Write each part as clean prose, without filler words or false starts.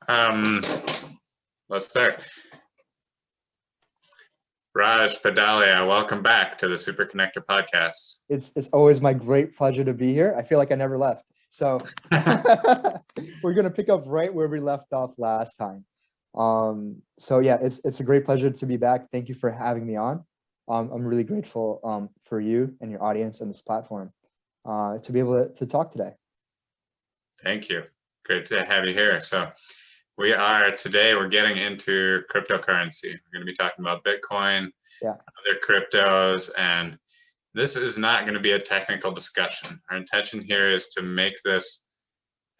Um, let's start. Raj Padalia, welcome back to the Super Connector podcast. It's always my great pleasure to be here. I feel like I never left. So we're gonna pick up right where we left off last time. So yeah, it's a great pleasure to be back. Thank you for having me on. I'm really grateful for you and your audience and this platform to be able to talk today. Thank you. Great to have you here. So today we're getting into cryptocurrency. We're going to be talking about Bitcoin, other cryptos, and this is not going to be a technical discussion. Our intention here is to make this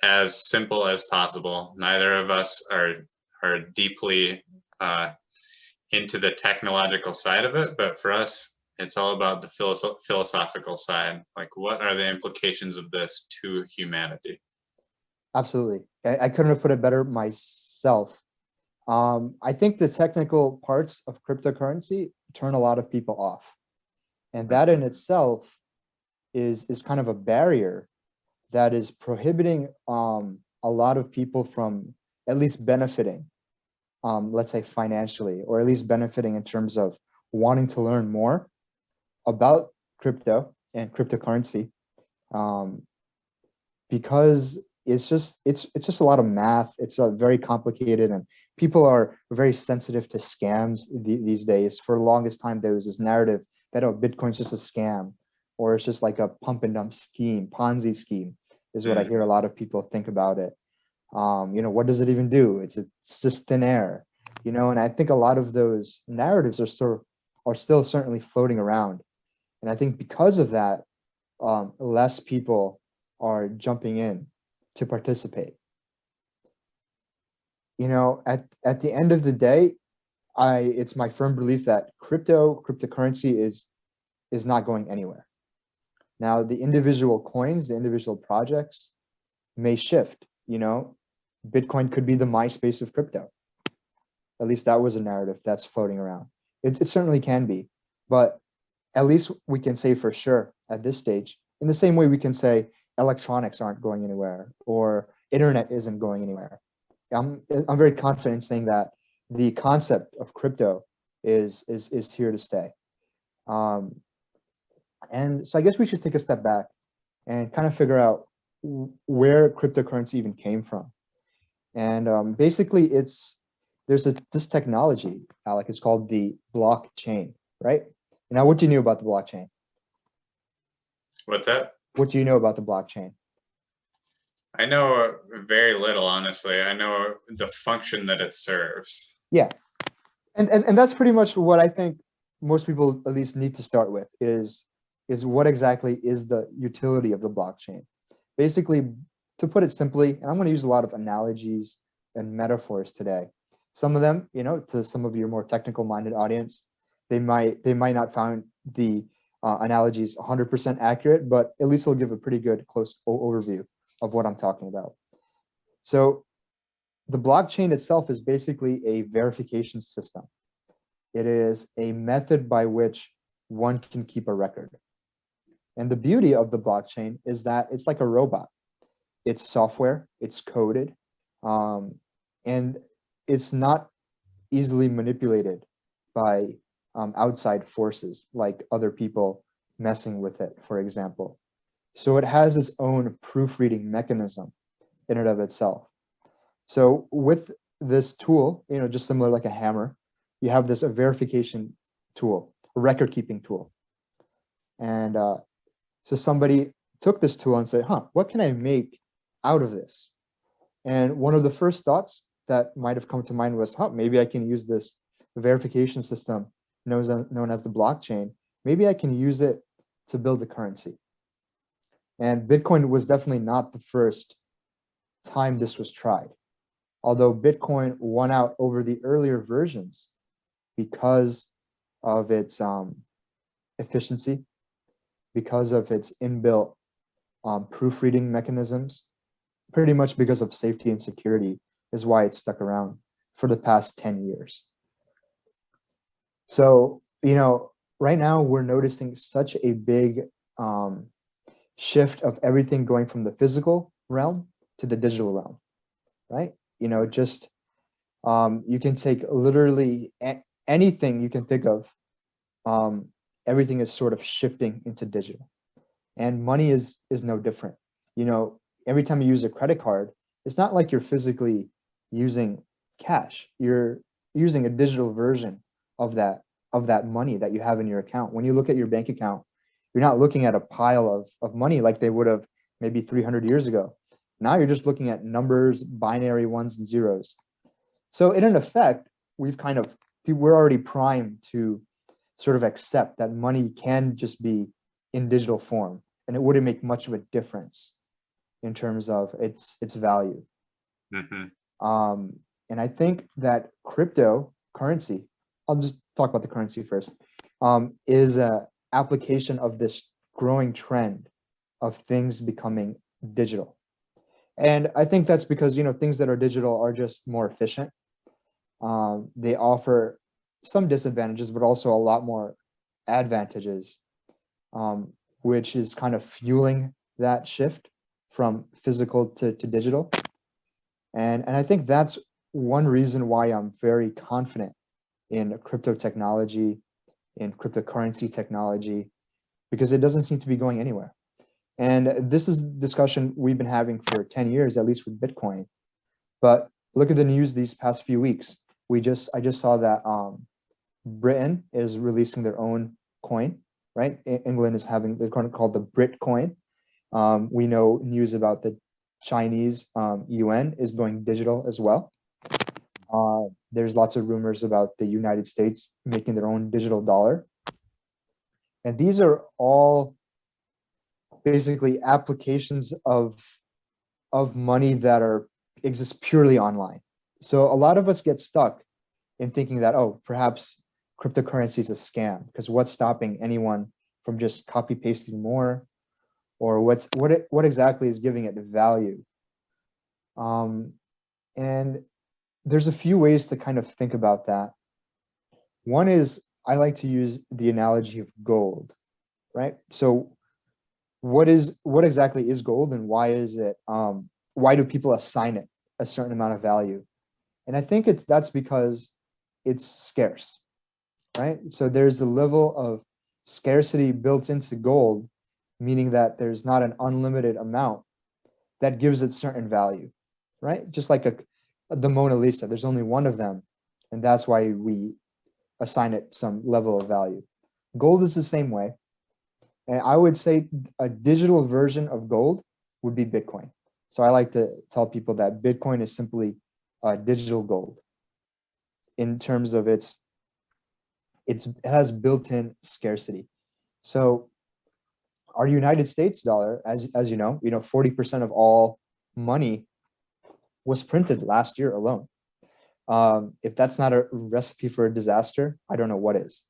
as simple as possible. Neither of us are deeply into the technological side of it, but for us, it's all about the philosophical side. Like, what are the implications of this to humanity? Absolutely. I couldn't have put it better myself. I think the technical parts of cryptocurrency turn a lot of people off. And that in itself is kind of a barrier that is prohibiting a lot of people from at least benefiting, let's say financially, or at least benefiting in terms of wanting to learn more about crypto and cryptocurrency, because it's just a lot of math. It's very complicated, and people are very sensitive to scams these days. For the longest time, there was this narrative that, oh, Bitcoin's just a scam, or it's just like a pump and dump scheme, Ponzi scheme, is what I hear a lot of people think about it. What does it even do? It's just thin air, and I think a lot of those narratives are still certainly floating around. And I think because of that, less people are jumping in to participate. At the end of the day, it's my firm belief that cryptocurrency is not going anywhere. Now, the individual coins, the individual projects may shift. Bitcoin could be the MySpace of crypto. At least that was a narrative that's floating around. It certainly can be, but at least we can say for sure at this stage, in the same way we can say electronics aren't going anywhere or internet isn't going anywhere. I'm very confident in saying that the concept of crypto is here to stay. And so I guess we should take a step back and kind of figure out where cryptocurrency even came from. And basically there's this technology, Alec, it's called the blockchain, right? Now, what do you know about the blockchain? What's that? What do you know about the blockchain? I know very little, honestly. I know the function that it serves. Yeah. And that's pretty much what I think most people at least need to start with is what exactly is the utility of the blockchain. Basically, to put it simply, and I'm going to use a lot of analogies and metaphors today. Some of them, to some of your more technical minded audience, they might not find the analogies 100% accurate, but at least they'll give a pretty good close overview of what I'm talking about. So the blockchain itself is basically a verification system. It is a method by which one can keep a record. And the beauty of the blockchain is that it's like a robot. It's software, it's coded, and it's not easily manipulated by outside forces like other people messing with it, for example. So it has its own proofreading mechanism in and of itself. So with this tool, just similar like a hammer, you have this verification tool, a record keeping tool. And so somebody took this tool and said, what can I make out of this? And one of the first thoughts that might have come to mind was, maybe I can use this verification system known as the blockchain. Maybe I can use it to build a currency. And Bitcoin was definitely not the first time this was tried. Although Bitcoin won out over the earlier versions because of its efficiency, because of its inbuilt proofreading mechanisms, pretty much because of safety and security is why it's stuck around for the past 10 years. So, right now we're noticing such a big shift of everything going from the physical realm to the digital realm, right? just you can take literally anything you can think of. Everything is sort of shifting into digital, and money is no different. Every time you use a credit card, it's not like you're physically using cash. You're using a digital version of that money that you have in your account. When you look at your bank account, you're not looking at a pile of money like they would have maybe 300 years ago. Now you're just looking at numbers, binary ones and zeros. So in effect, we're already primed to sort of accept that money can just be in digital form, and it wouldn't make much of a difference in terms of its value. And I think that cryptocurrency, I'll just talk about the currency first, is a application of this growing trend of things becoming digital. And I think that's because, things that are digital are just more efficient. They offer some disadvantages, but also a lot more advantages, which is kind of fueling that shift from physical to digital. And I think that's one reason why I'm very confident in crypto technology, in cryptocurrency technology, because it doesn't seem to be going anywhere. And this is discussion we've been having for 10 years, at least with Bitcoin. But look at the news these past few weeks. I just saw that Britain is releasing their own coin, right? England is having the coin called the Brit coin. We know news about the Chinese yuan is going digital as well. There's lots of rumors about the United States making their own digital dollar. And these are all basically applications of money that exist purely online. So a lot of us get stuck in thinking that, oh, perhaps cryptocurrency is a scam, because what's stopping anyone from just copy pasting more, or what exactly is giving it value? And there's a few ways to kind of think about that. One is, I like to use the analogy of gold, right? So what exactly is gold, and why is it why do people assign it a certain amount of value? And I think that's because it's scarce, right? So there's a level of scarcity built into gold, meaning that there's not an unlimited amount that gives it certain value, right? Just like the Mona Lisa, there's only one of them, and that's why we assign it some level of value. Gold is the same way. And I would say a digital version of gold would be Bitcoin. So I like to tell people that Bitcoin is simply digital gold in terms of it has built-in scarcity. So our United States dollar, as you know, 40% of all money was printed last year alone. If that's not a recipe for a disaster, I don't know what is.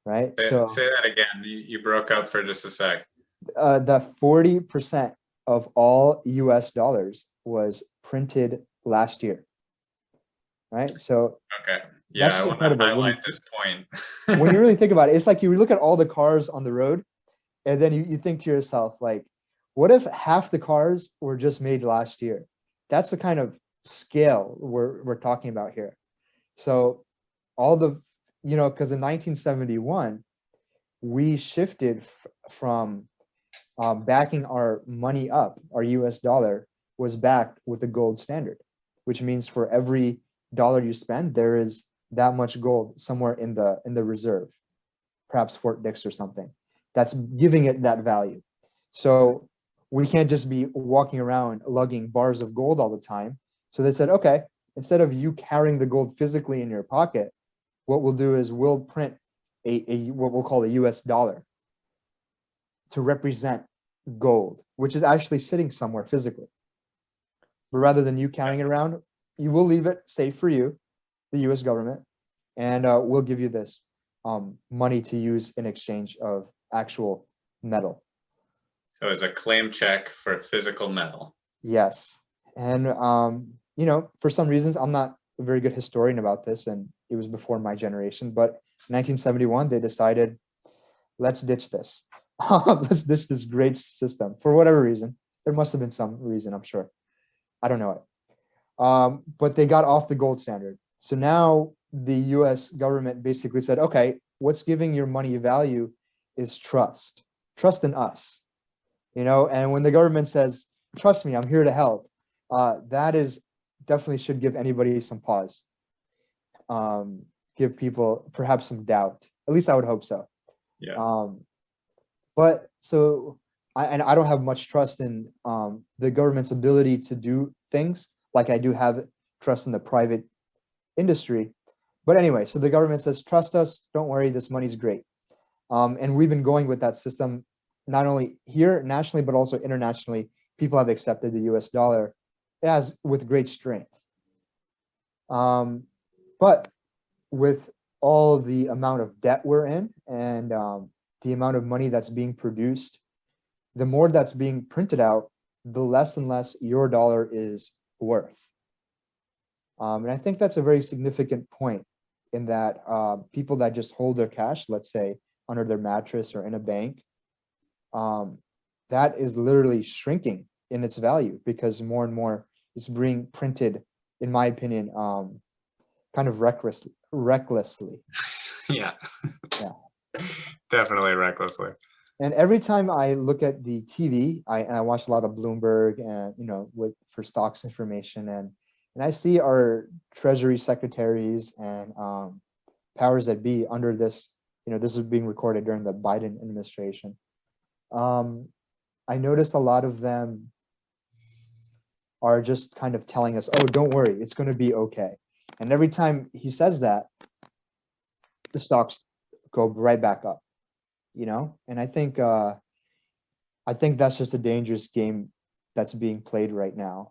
Right? Say that again. You broke up for just a sec. That 40% of all US dollars was printed last year. Right? So okay. Yeah, I want to highlight this point. When you really think about it, it's like you look at all the cars on the road, and then you think to yourself, like, what if half the cars were just made last year? That's the kind of scale we're talking about here. So all the, because in 1971, we shifted from backing our money up, our US dollar was backed with the gold standard, which means for every dollar you spend, there is that much gold somewhere in the reserve, perhaps Fort Dix or something, that's giving it that value. So we can't just be walking around lugging bars of gold all the time. So they said, okay, instead of you carrying the gold physically in your pocket, what we'll do is we'll print what we'll call a US dollar to represent gold, which is actually sitting somewhere physically. But rather than you carrying it around, you will leave it safe for you, the US government, and we'll give you this money to use in exchange of actual metal. So it's a claim check for physical metal. Yes. And, for some reasons, I'm not a very good historian about this, and it was before my generation, but 1971, they decided, let's ditch this. Let's ditch this great system for whatever reason. There must have been some reason, I'm sure. I don't know it. But they got off the gold standard. So now the US government basically said, okay, what's giving your money value is trust in us, and when the government says, trust me, I'm here to help, that is definitely should give anybody some pause, give people perhaps some doubt. At least I would hope so. Yeah. But so I don't have much trust in the government's ability to do things like I do have trust in the private industry. But anyway, so the government says, trust us, don't worry, this money's great. And we've been going with that system, not only here nationally, but also internationally. People have accepted the US dollar as with great strength. But with all the amount of debt we're in and the amount of money that's being produced, the more that's being printed out, the less and less your dollar is worth. And I think that's a very significant point in that people that just hold their cash, let's say under their mattress or in a bank, that is literally shrinking in its value because more and more it's being printed, in my opinion, kind of recklessly. Yeah. Definitely recklessly. And every time I look at the TV, I watch a lot of Bloomberg and for stocks information, and I see our treasury secretaries and powers that be under this. This is being recorded during the Biden administration. I notice a lot of them are just kind of telling us, "Oh, don't worry, it's going to be okay." And every time he says that, the stocks go right back up. And I think that's just a dangerous game that's being played right now.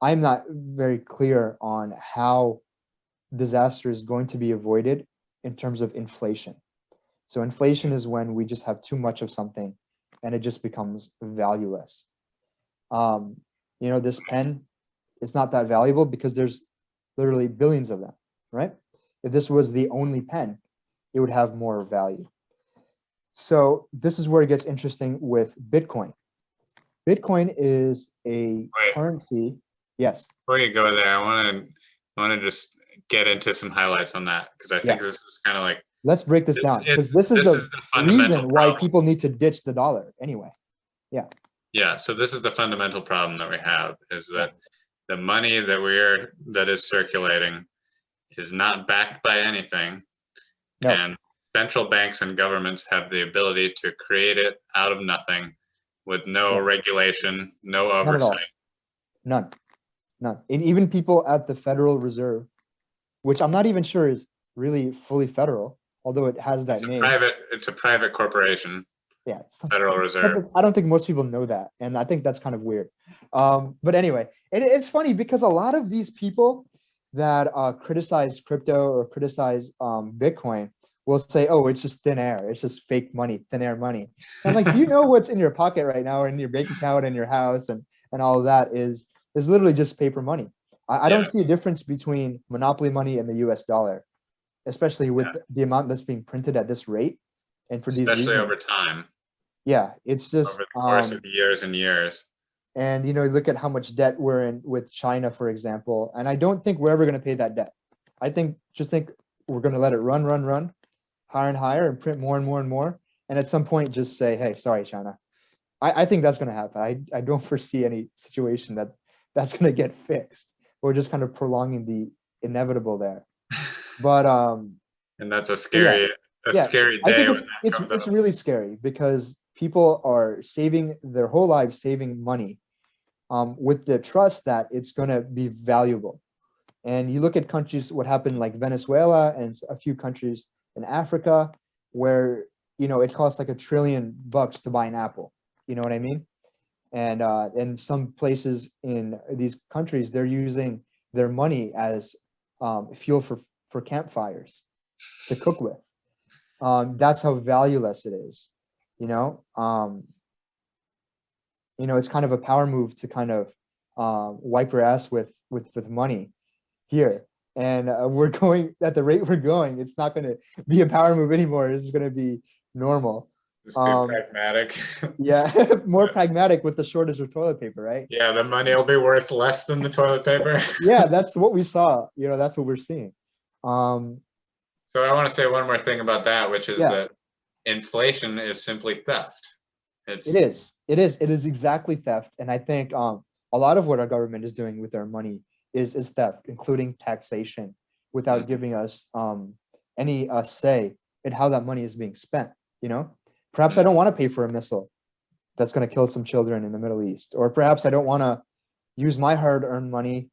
I'm not very clear on how disaster is going to be avoided in terms of inflation. So inflation is when we just have too much of something and it just becomes valueless. This pen is not that valuable because there's literally billions of them, right? If this was the only pen, it would have more value. So this is where it gets interesting with Bitcoin. Bitcoin is a currency. Yes. Before you go there, I want to just get into some highlights on that because I think this is kind of like. Let's break this down because this is the fundamental reason why people need to ditch the dollar anyway. Yeah. Yeah. So this is the fundamental problem that we have is that the money that is circulating is not backed by anything, and central banks and governments have the ability to create it out of nothing with no regulation, no oversight. None. And even people at the Federal Reserve, which I'm not even sure is really fully federal, although it has that name. It's a private corporation. Yeah. Federal Reserve. I don't think most people know that. And I think that's kind of weird. But anyway, it's funny because a lot of these people that criticize crypto or criticize Bitcoin will say, oh, it's just thin air. It's just fake money, thin air money. And I'm like, do you know what's in your pocket right now or in your bank account and your house and all of that is literally just paper money. I don't see a difference between monopoly money and the US dollar, especially with the amount that's being printed at this rate. And for these reasons, over time. Yeah, it's just over the course of years and years. And look at how much debt we're in with China, for example. And I don't think we're ever going to pay that debt. I think we're going to let it run higher and higher and print more and more and more. And at some point just say, hey, sorry, China. I think that's going to happen. I don't foresee any situation that's going to get fixed. We're just kind of prolonging the inevitable there. But and that's a scary scary day. It's really scary because people are saving their whole lives, saving money with the trust that it's going to be valuable. And you look at countries, what happened like Venezuela and a few countries in Africa where, it costs like $1 trillion to buy an apple. You know what I mean? And in some places in these countries, they're using their money as fuel for campfires to cook with. That's how valueless it is. It's kind of a power move to kind of wipe your ass with money here. And we're going at the rate we're going. It's not going to be a power move anymore. It's going to be normal. Just be pragmatic. Yeah, more pragmatic with the shortage of toilet paper, right? Yeah, the money will be worth less than the toilet paper. Yeah, that's what we saw. That's what we're seeing. So I want to say one more thing about that, which is Yeah, that inflation is simply theft. it is. It is exactly theft. And I think a lot of what our government is doing with their money is theft, including taxation, without giving us any say in how that money is being spent. Perhaps I don't want to pay for a missile that's going to kill some children in the Middle East, or perhaps I don't want to use my hard-earned money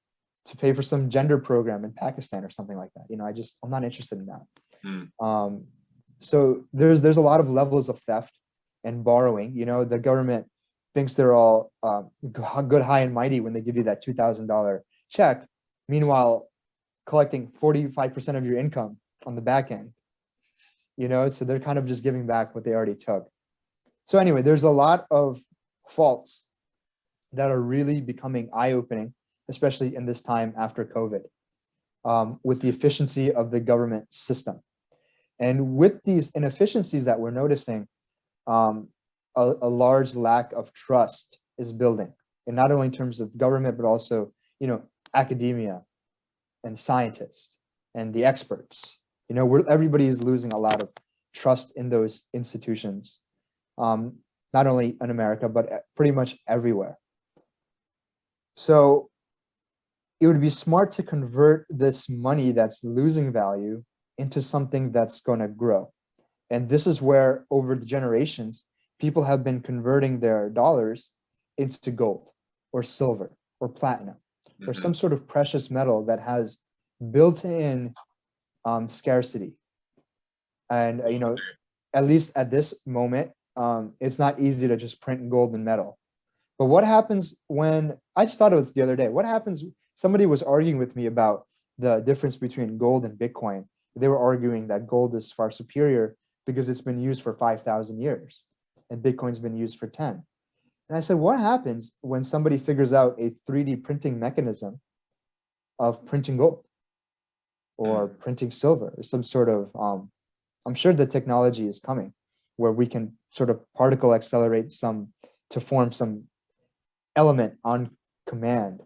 to pay for some gender program in Pakistan or something like that. I'm not interested in that. So there's a lot of levels of theft and borrowing. The government thinks they're all good, high and mighty when they give you that $2,000 check. Meanwhile, collecting 45% of your income on the back end. So they're kind of just giving back what they already took. So anyway, there's a lot of faults that are really becoming eye-opening, especially in this time after COVID, with the efficiency of the government system. And with these inefficiencies that we're noticing, a large lack of trust is building, and not only in terms of government, but also, academia and scientists and the experts. Everybody is losing a lot of trust in those institutions, not only in America, but pretty much everywhere. So it would be smart to convert this money that's losing value into something that's going to grow. And this is where, over the generations, people have been converting their dollars into gold or silver or platinum or some sort of precious metal that has built-in scarcity. And, at least at this moment, it's not easy to just print gold and metal. But what happens when, I just thought of it the other day, what happens, somebody was arguing with me about the difference between gold and Bitcoin. They were arguing that gold is far superior because it's been used for 5,000 years and Bitcoin's been used for 10. And I said, what happens when somebody figures out a 3D printing mechanism of printing gold or printing silver or some sort of, I'm sure the technology is coming where we can sort of particle accelerate to form some element on command.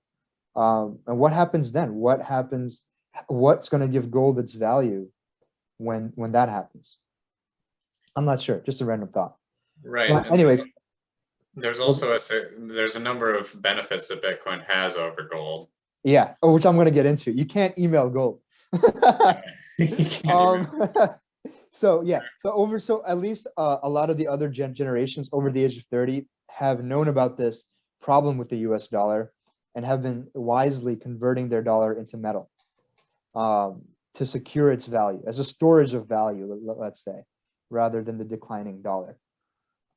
And what happens then? What's going to give gold its value when that happens? I'm not sure, just a random thought. Right. But anyway, there's also there's a number of benefits that Bitcoin has over gold. Yeah, which I'm going to get into. You can't email gold. So at least a lot of the other generations over the age of 30 have known about this problem with the US dollar and have been wisely converting their dollar into metal to secure its value as a storage of value, let's say, rather than the declining dollar.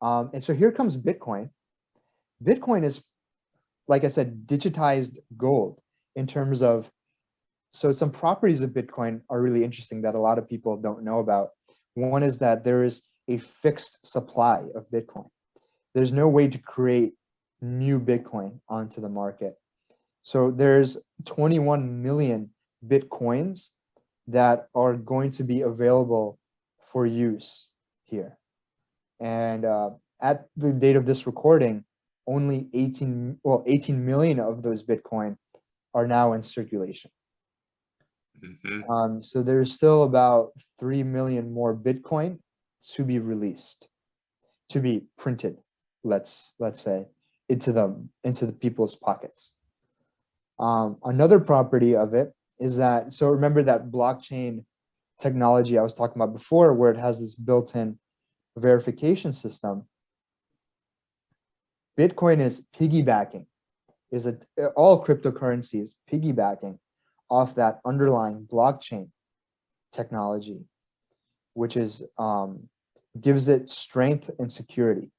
And so here comes Bitcoin. Bitcoin is, like I said, digitized gold in terms of, so some properties of Bitcoin are really interesting that a lot of people don't know about. One is that there is a fixed supply of Bitcoin. There's no way to create new Bitcoin onto the market. So there's 21 million Bitcoins that are going to be available for use here. And at the date of this recording, only 18 million of those Bitcoin are now in circulation. So there's still about 3 million more Bitcoin to be released, to be printed, let's say, into the people's pockets. Another property of it is that, so remember that blockchain technology I was talking about before, where it has this built-in verification system. Bitcoin is piggybacking, all cryptocurrencies piggybacking off that underlying blockchain technology, which is gives it strength and security.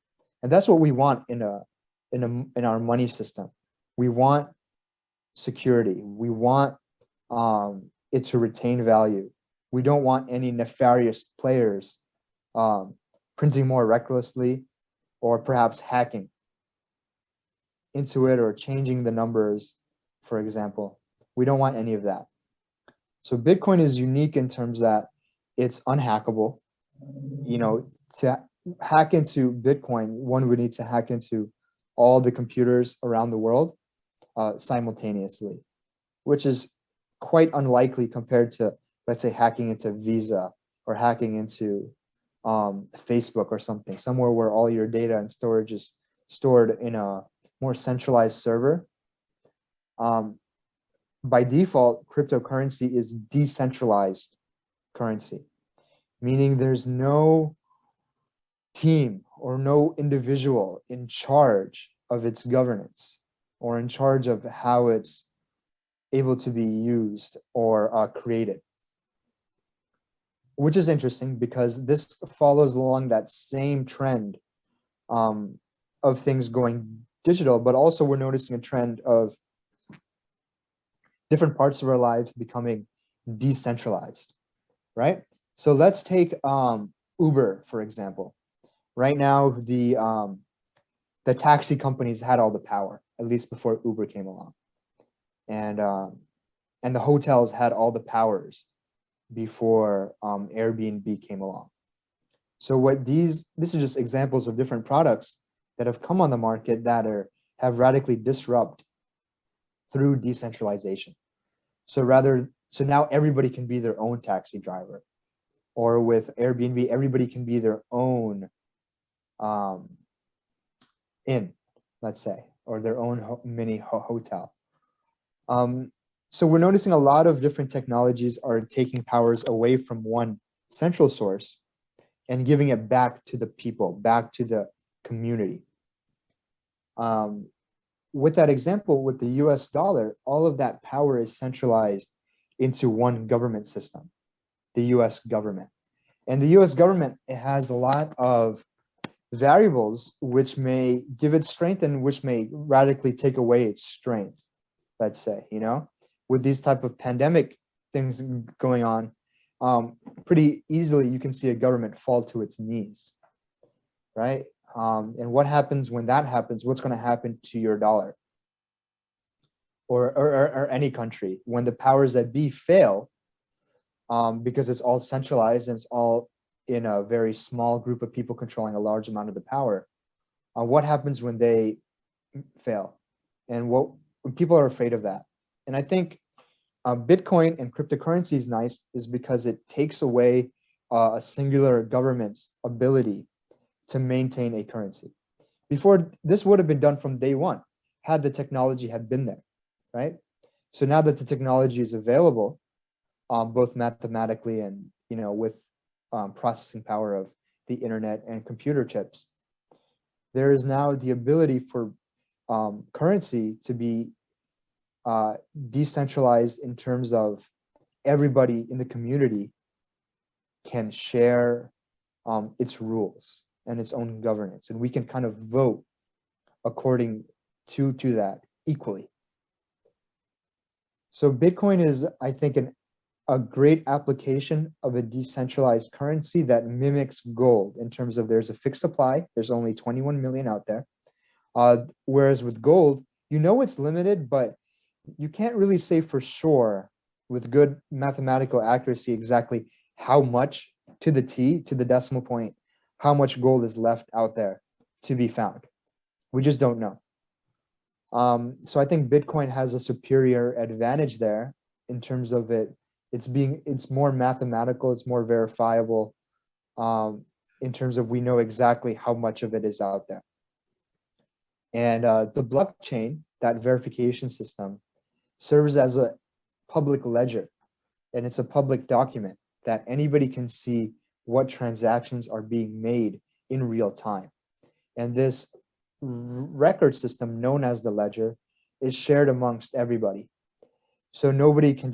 And that's what we want in our money system. We want security. We want it to retain value. We don't want any nefarious players printing more recklessly or perhaps hacking into it or changing the numbers, for example. We don't want any of that. So Bitcoin is unique in terms that it's unhackable. hack into Bitcoin, one would need to hack into all the computers around the world simultaneously, which is quite unlikely compared to, let's say, hacking into Visa or hacking into Facebook or something, somewhere where all your data and storage is stored in a more centralized server. By default, cryptocurrency is decentralized currency, meaning there's no team or no individual in charge of its governance or in charge of how it's able to be used or created, which is interesting because this follows along that same trend of things going digital, but also we're noticing a trend of different parts of our lives becoming decentralized, right? So let's take Uber, for example. Right now, the taxi companies had all the power, at least before Uber came along, and the hotels had all the powers before Airbnb came along. So what this is just examples of different products that have come on the market that have radically disrupted through decentralization. So now everybody can be their own taxi driver, or with Airbnb, everybody can be their own inn, let's say, or their own mini hotel. So we're noticing a lot of different technologies are taking powers away from one central source and giving it back to the people, back to the community. With that example, with the US dollar, all of that power is centralized into one government system, the US government. And the US government, it has a lot of variables which may give it strength and which may radically take away its strength, let's say, with these type of pandemic things going on, pretty easily you can see a government fall to its knees, right? And what happens when that happens? What's going to happen to your dollar or any country when the powers that be fail, because it's all centralized and it's all in a very small group of people controlling a large amount of the power? What happens when they fail? And what people are afraid of that. And I think Bitcoin and cryptocurrency is nice is because it takes away a singular government's ability to maintain a currency. Before, this would have been done from day one had the technology had been there, right? So now that the technology is available, both mathematically and with processing power of the internet and computer chips, there is now the ability for currency to be decentralized in terms of everybody in the community can share its rules and its own governance, and we can kind of vote according to that equally. So Bitcoin is, I think, a great application of a decentralized currency that mimics gold in terms of there's a fixed supply. There's only 21 million out there. Whereas with gold, it's limited, but you can't really say for sure with good mathematical accuracy exactly how much to the T, to the decimal point, how much gold is left out there to be found. We just don't know. So I think Bitcoin has a superior advantage there in terms of it's more mathematical, it's more verifiable, in terms of we know exactly how much of it is out there. And the blockchain, that verification system, serves as a public ledger, and it's a public document that anybody can see what transactions are being made in real time. And this record system, known as the ledger, is shared amongst everybody. So nobody can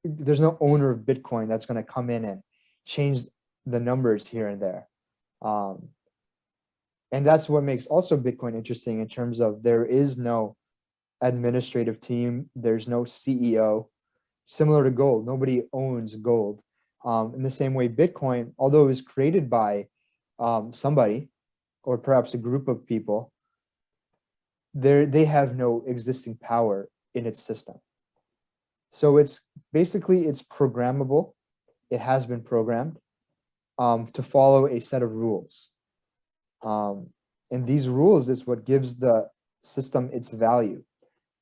there's no owner of Bitcoin that's going to come in and change the numbers here and there. And that's what makes also Bitcoin interesting in terms of there is no administrative team, there's no CEO. Similar to gold, nobody owns gold. In the same way, Bitcoin, although it was created by somebody or perhaps a group of people, they have no existing power in its system. So it's programmable. It has been programmed to follow a set of rules. And these rules is what gives the system its value,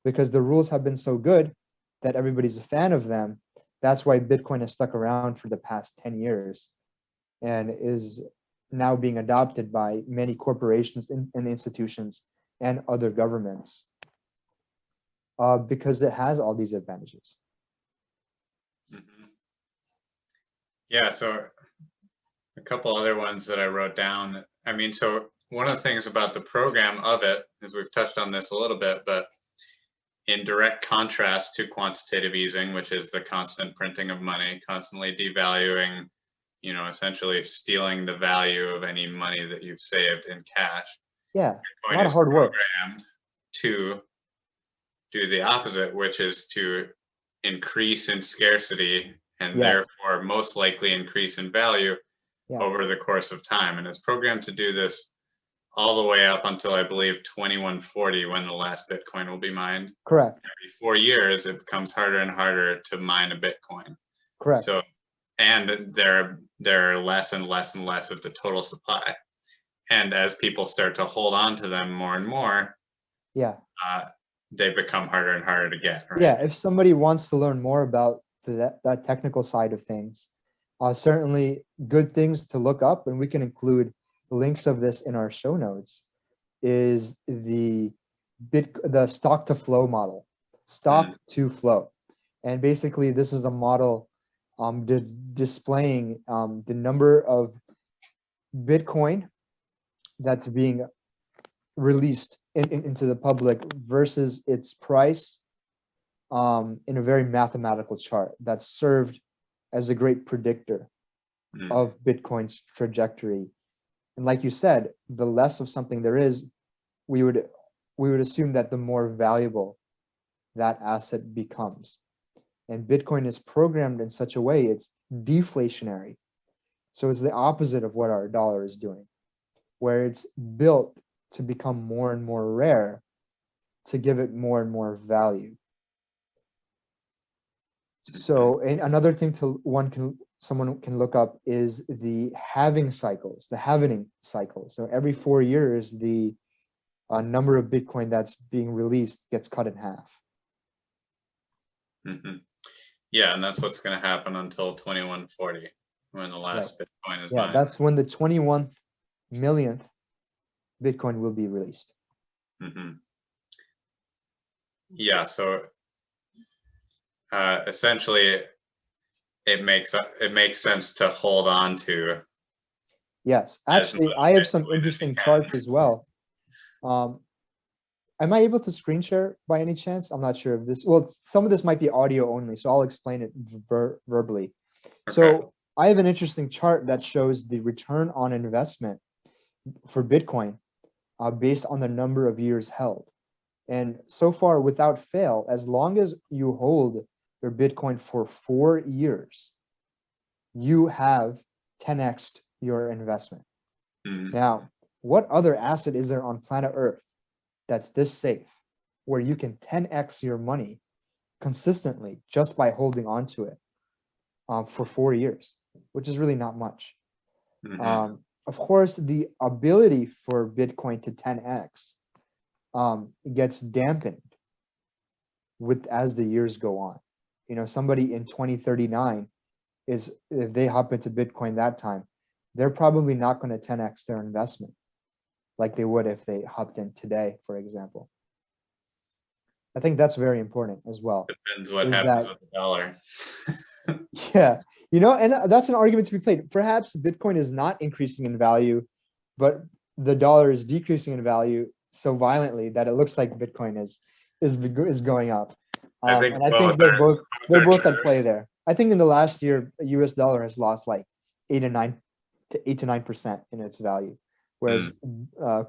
because the rules have been so good that everybody's a fan of them. That's why Bitcoin has stuck around for the past 10 years and is now being adopted by many corporations and institutions and other governments, because it has all these advantages. Yeah, so a couple other ones that I wrote down. I mean, so one of the things about the program of it is, we've touched on this a little bit, but in direct contrast to quantitative easing, which is the constant printing of money, constantly devaluing, essentially stealing the value of any money that you've saved in cash. Yeah, Bitcoin a lot of is hard work. programmed to do the opposite, which is to increase in scarcity and therefore most likely increase in value over the course of time. And it's programmed to do this all the way up until, I believe, 2140, when the last Bitcoin will be mined. Correct. Every 4 years, it becomes harder and harder to mine a Bitcoin. Correct. So, and there are less and less and less of the total supply. And as people start to hold on to them more and more, they become harder and harder to get. Right? Yeah, if somebody wants to learn more about that technical side of things, certainly good things to look up, and we can include links of this in our show notes, is the stock to flow model, stock to flow. And basically this is a model displaying the number of Bitcoin that's being released into the public versus its price, in a very mathematical chart that's served as a great predictor of Bitcoin's trajectory. And like you said, the less of something there is, we would assume that the more valuable that asset becomes. And Bitcoin is programmed in such a way it's deflationary. So it's the opposite of what our dollar is doing, where it's built to become more and more rare to give it more and more value. So, and another thing someone can look up is the halving cycles, the halvening cycle. So every 4 years, the number of Bitcoin that's being released gets cut in half. Yeah, and that's what's going to happen until 2140, when the last Bitcoin is mined. That's when the 21 millionth Bitcoin will be released. Yeah, so essentially it makes sense to hold on to. Yes, actually, I have some interesting charts as well. Am I able to screen share by any chance? I'm not sure if this, well, some of this might be audio only, so I'll explain it verbally. Okay. So I have an interesting chart that shows the return on investment for Bitcoin based on the number of years held. And so far, without fail, as long as you hold your Bitcoin for 4 years, you have 10x'd your investment. Now, what other asset is there on planet Earth that's this safe, where you can 10x your money consistently just by holding on to it for 4 years, which is really not much. Of course, the ability for Bitcoin to 10x gets dampened as the years go on. Somebody in 2039 if they hop into Bitcoin that time, they're probably not going to 10x their investment like they would if they hopped in today, for example. I think that's very important as well. Depends what happens with the dollar. Yeah, and that's an argument to be played. Perhaps Bitcoin is not increasing in value, but the dollar is decreasing in value so violently that it looks like Bitcoin is going up. I think they're both at play there. I think in the last year, a US dollar has lost like 8 to 9% in its value, whereas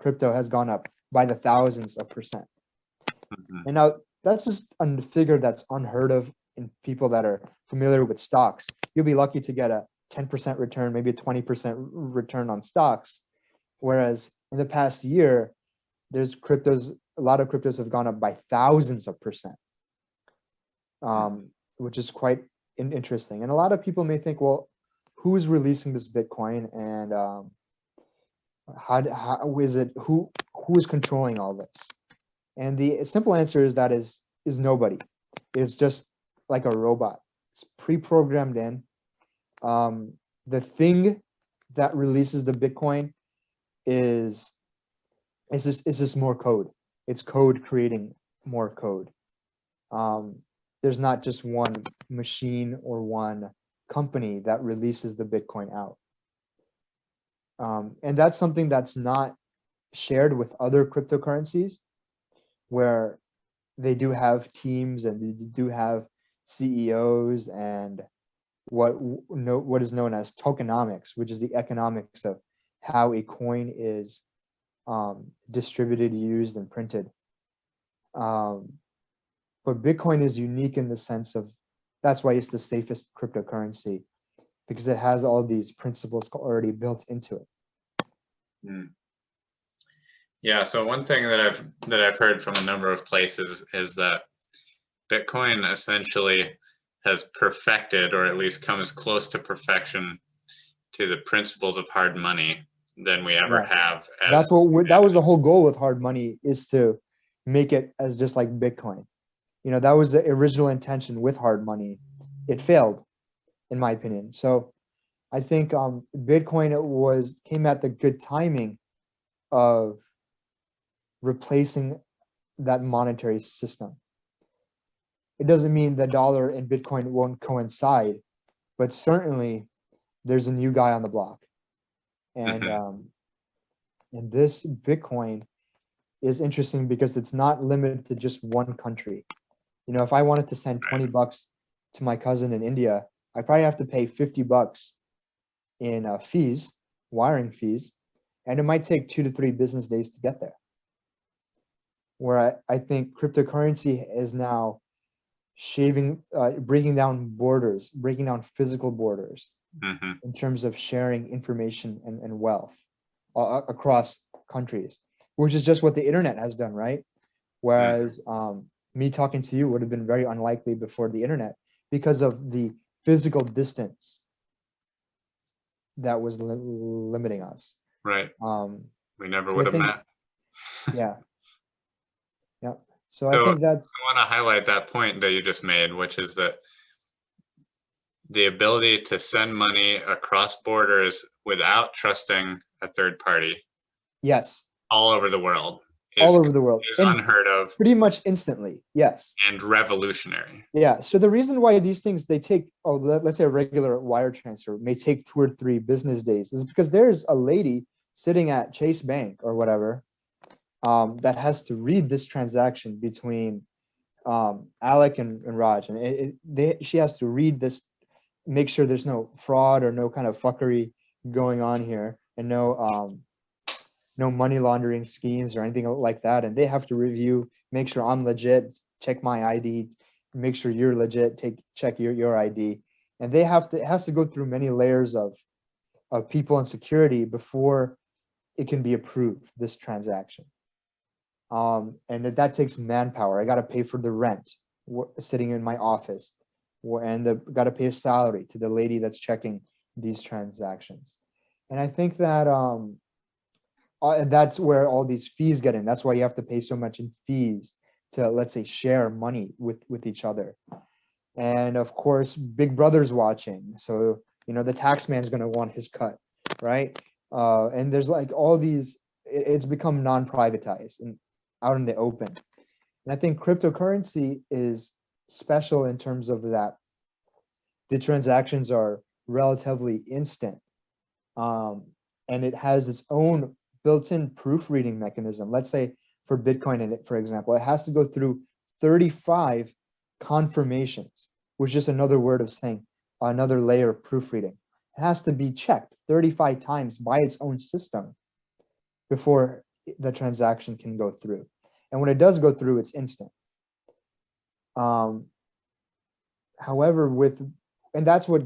crypto has gone up by the thousands of percent. And now that's just a figure that's unheard of in people that are familiar with stocks. You'll be lucky to get a 10% return, maybe a 20% return on stocks. Whereas in the past year, a lot of cryptos have gone up by thousands of percent, which is quite interesting. And a lot of people may think, well, who's releasing this Bitcoin, and How is it, who is controlling all this? And the simple answer is that is nobody. It's just like a robot. It's pre-programmed in. The thing that releases the Bitcoin is just more code. It's code creating more code. There's not just one machine or one company that releases the Bitcoin out. And that's something that's not shared with other cryptocurrencies, where they do have teams and they do have CEOs and what is known as tokenomics, which is the economics of how a coin is distributed, used, and printed. But Bitcoin is unique in the sense of, that's why it's the safest cryptocurrency, because it has all these principles already built into it. Mm. Yeah, so one thing that I've heard from a number of places is that Bitcoin essentially has perfected, or at least come as close to perfection to the principles of hard money than we ever have. That was the whole goal with hard money, is to make it as just like Bitcoin. You know, that was the original intention with hard money. It failed, in my opinion. So I think Bitcoin came at the good timing of replacing that monetary system. It doesn't mean the dollar and Bitcoin won't coincide, but certainly there's a new guy on the block. And and this Bitcoin is interesting because it's not limited to just one country. You know, if I wanted to send 20 bucks to my cousin in India, I probably have to pay 50 bucks in fees, wiring fees, and it might take 2 to 3 business days to get there. Where I think cryptocurrency is now breaking down borders, breaking down physical borders in terms of sharing information and wealth across countries, which is just what the internet has done, right? Whereas me talking to you would have been very unlikely before the internet because of the physical distance that was limiting us. Right. We never would have met. Yeah. Yeah. So I think that's. I want to highlight that point that you just made, which is that the ability to send money across borders without trusting a third party. Yes. All over the world. All over the world. Is unheard of. Pretty much instantly. Yes. And revolutionary. Yeah. So the reason why these things, they take, let's say a regular wire transfer may take 2 or 3 business days, is because there's a lady sitting at Chase Bank or whatever that has to read this transaction between Alec and Raj, and she has to read this, make sure there's no fraud or no kind of fuckery going on here, and no money laundering schemes or anything like that. And they have to review, make sure I'm legit, check my ID, make sure you're legit, check your ID. And it has to go through many layers of people and security before it can be approved, this transaction. And that takes manpower. I got to pay for the rent sitting in my office, and got to pay a salary to the lady that's checking these transactions. And I think that that's where all these fees get in. That's why you have to pay so much in fees to, let's say, share money with each other. And of course, Big Brother's watching, so you know the tax man's going to want his cut, right? And there's like all these. It's become non-privatized and out in the open. And I think cryptocurrency is special in terms of that. The transactions are relatively instant, and it has its own built-in proofreading mechanism. Let's say for Bitcoin, for example, it has to go through 35 confirmations, which is another word of saying another layer of proofreading. It has to be checked 35 times by its own system before the transaction can go through. And when it does go through, it's instant. However, and that's what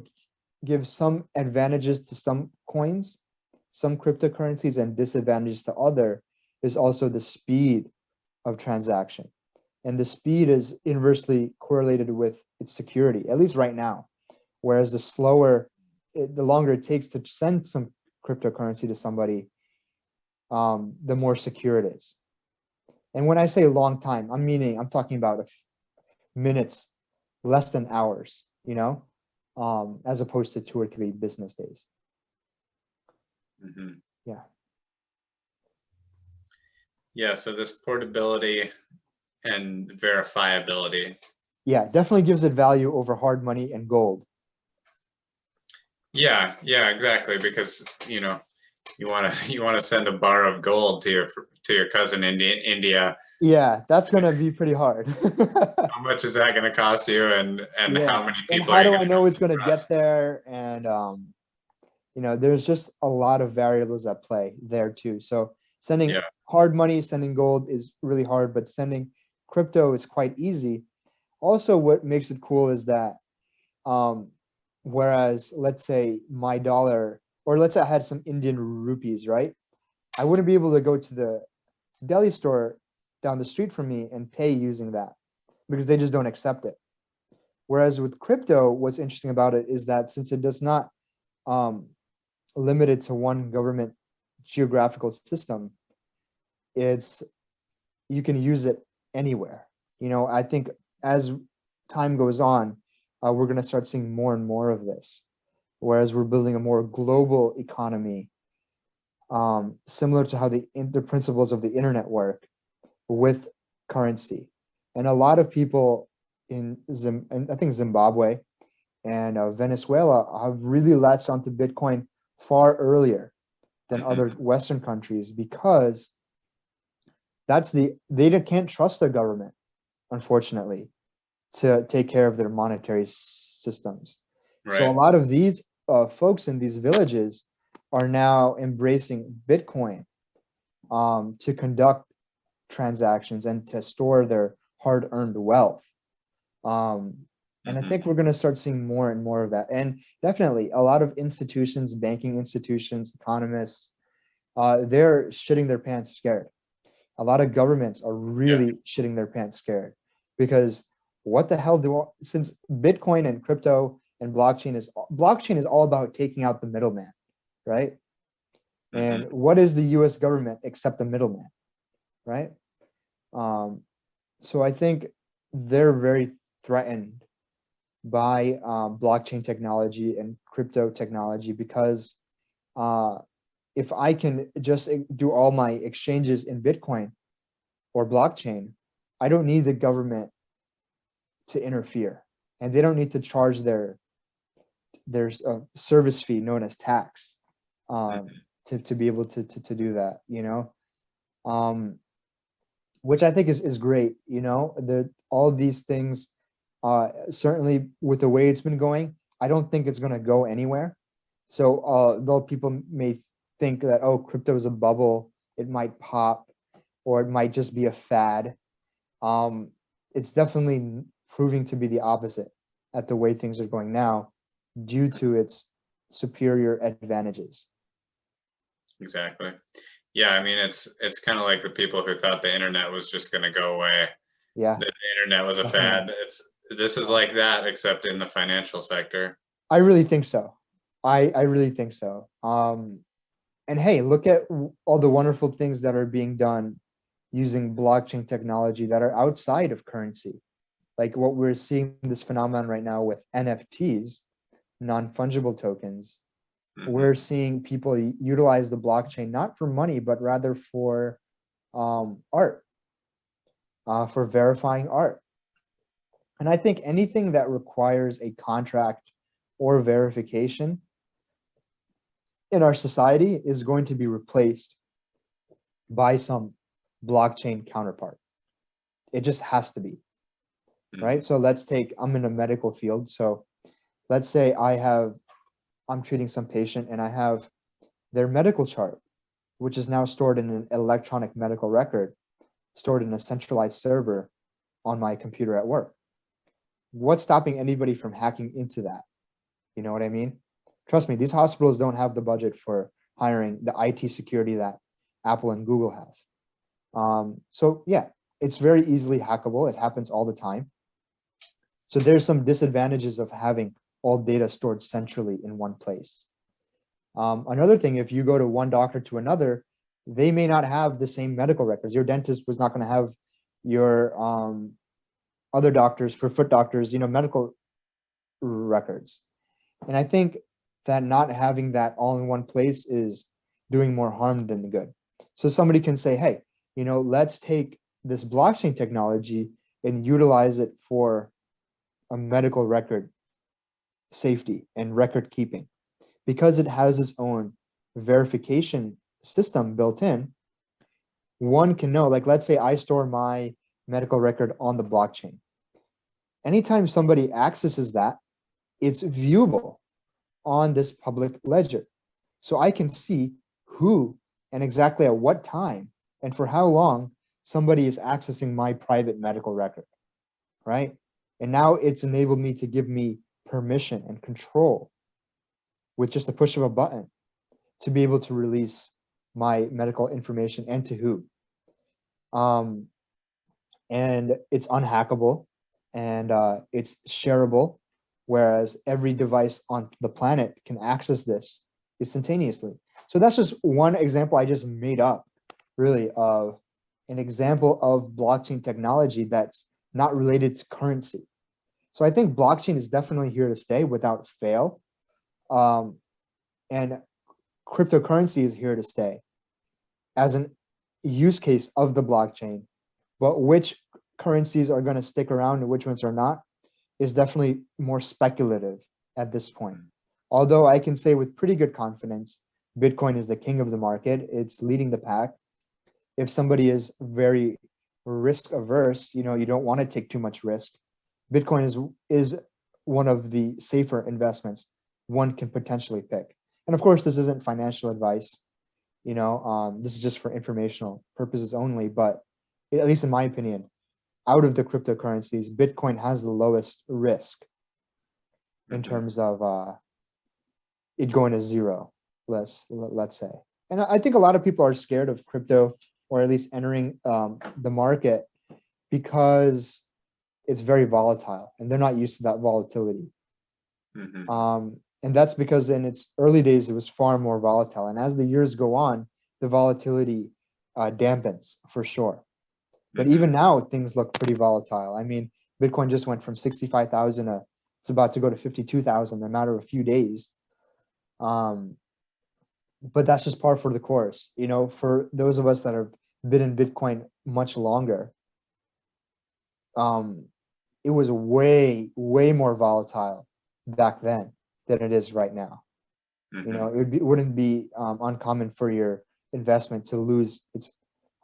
gives some advantages to some coins, some cryptocurrencies, and disadvantages to other, is also the speed of transaction. And the speed is inversely correlated with its security, at least right now. Whereas the longer it takes to send some cryptocurrency to somebody, the more secure it is. And when I say long time, I'm talking about minutes, less than hours, as opposed to 2 or 3 business days. Mm-hmm. Yeah. Yeah. So this portability and verifiability. Yeah, definitely gives it value over hard money and gold. Yeah, exactly. Because you want to send a bar of gold to your cousin in India. Yeah, that's gonna be pretty hard. How much is that going to cost you, and Yeah, how many and people how are you do going I to know go it's to gonna get trust? there? And there's just a lot of variables at play there too. So sending Yeah. hard money, sending gold is really hard, but sending crypto is quite easy. Also, what makes it cool is that whereas let's say my dollar, or let's say I had some Indian rupees, right? I wouldn't be able to go to the deli store down the street from me and pay using that because they just don't accept it. Whereas with crypto, what's interesting about it is that since it does not limit it to one government geographical system, you can use it anywhere. I think as time goes on, we're going to start seeing more and more of this. Whereas we're building a more global economy, similar to how the principles of the internet work with currency. And a lot of people in I think Zimbabwe and Venezuela have really latched onto Bitcoin far earlier than other Western countries because they can't trust their government, unfortunately, to take care of their monetary systems. Right. So a lot of these folks in these villages are now embracing Bitcoin to conduct transactions and to store their hard-earned wealth. And I think we're going to start seeing more and more of that. And definitely a lot of institutions, banking institutions, economists, they're shitting their pants scared. A lot of governments are really shitting their pants scared because what the hell since Bitcoin and crypto and blockchain is all about taking out the middleman, right? And what is the US government except the middleman, right? So I think they're very threatened by blockchain technology and crypto technology because if I can just do all my exchanges in Bitcoin or blockchain, I don't need the government to interfere, and they don't need to charge there's a service fee known as tax to be able to do that, which I think is great. All these things, certainly with the way it's been going, I don't think it's going to go anywhere. So though people may think that, oh, crypto is a bubble, it might pop, or it might just be a fad, it's definitely proving to be the opposite at the way things are going now due to its superior advantages. Exactly. Yeah, I mean, it's kind of like the people who thought the internet was just going to go away. Yeah, the internet was a fad. This is like that, except in the financial sector. I really think so. I really think so. And hey, look at all the wonderful things that are being done using blockchain technology that are outside of currency. Like what we're seeing this phenomenon right now with NFTs, non-fungible tokens. We're seeing people utilize the blockchain not for money, but rather for art, for verifying art. And I think anything that requires a contract or verification in our society is going to be replaced by some blockchain counterpart. It just has to be, right? So I'm in a medical field. So let's say I'm treating some patient and I have their medical chart, which is now stored in an electronic medical record, stored in a centralized server on my computer at work. What's stopping anybody from hacking into that? You know what I mean? Trust me, these hospitals don't have the budget for hiring the IT security that Apple and Google have. So yeah, it's very easily hackable. It happens all the time. So there's some disadvantages of having all data stored centrally in one place. Another thing, if you go to one doctor to another, they may not have the same medical records. Your dentist was not going to have your other doctors, for foot doctors, medical records. And I think that not having that all in one place is doing more harm than the good. So somebody can say, hey, let's take this blockchain technology and utilize it for a medical record safety and record keeping. Because it has its own verification system built in, one can know, like, let's say I store my medical record on the blockchain. Anytime somebody accesses that, it's viewable on this public ledger. So I can see who and exactly at what time and for how long somebody is accessing my private medical record, right? And now it's enabled me to give me permission and control with just a push of a button to be able to release my medical information and to who. And it's unhackable and it's shareable, whereas every device on the planet can access this instantaneously. So that's just one example I just made up, really, of an example of blockchain technology that's not related to currency. So I think blockchain is definitely here to stay without fail. And cryptocurrency is here to stay as an use case of the blockchain. But which currencies are going to stick around and which ones are not is definitely more speculative at this point. Although I can say with pretty good confidence, Bitcoin is the king of the market. It's leading the pack. If somebody is very risk averse, you don't want to take too much risk, Bitcoin is one of the safer investments one can potentially pick. And of course, this isn't financial advice. This is just for informational purposes only. But at least in my opinion, out of the cryptocurrencies, Bitcoin has the lowest risk in terms of it going to zero, let's say. And I think a lot of people are scared of crypto, or at least entering the market, because it's very volatile and they're not used to that volatility. And that's because in its early days, it was far more volatile. And as the years go on, the volatility dampens for sure. But even now, things look pretty volatile. I mean, Bitcoin just went from 65,000 it's about to go to 52,000 in a matter of a few days. But that's just par for the course. For those of us that have been in Bitcoin much longer, it was way, way more volatile back then than it is right now. It wouldn't be uncommon for your investment to lose its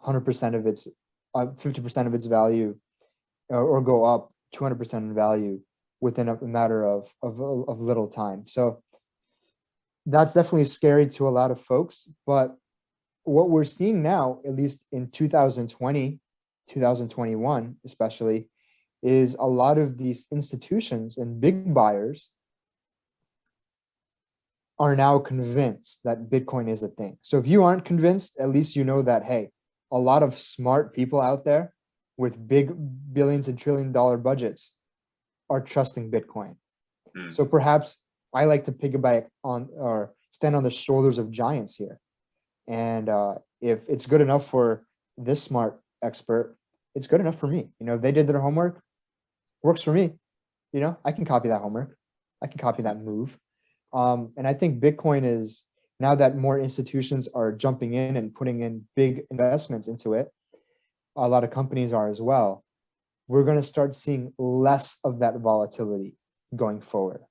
100% of its 50% of its value, or go up 200% in value within a matter of little time. So that's definitely scary to a lot of folks. But what we're seeing now, at least in 2020, 2021 especially, is a lot of these institutions and big buyers are now convinced that Bitcoin is a thing. So if you aren't convinced, at least you know that, hey, a lot of smart people out there with big billions and $trillion budgets are trusting Bitcoin. So perhaps I like to piggyback on or stand on the shoulders of giants here. And if it's good enough for this smart expert, it's good enough for me. If they did their homework, works for me. I can copy that homework. I can copy that move. And I think Bitcoin is, now that more institutions are jumping in and putting in big investments into it, a lot of companies are as well, we're going to start seeing less of that volatility going forward,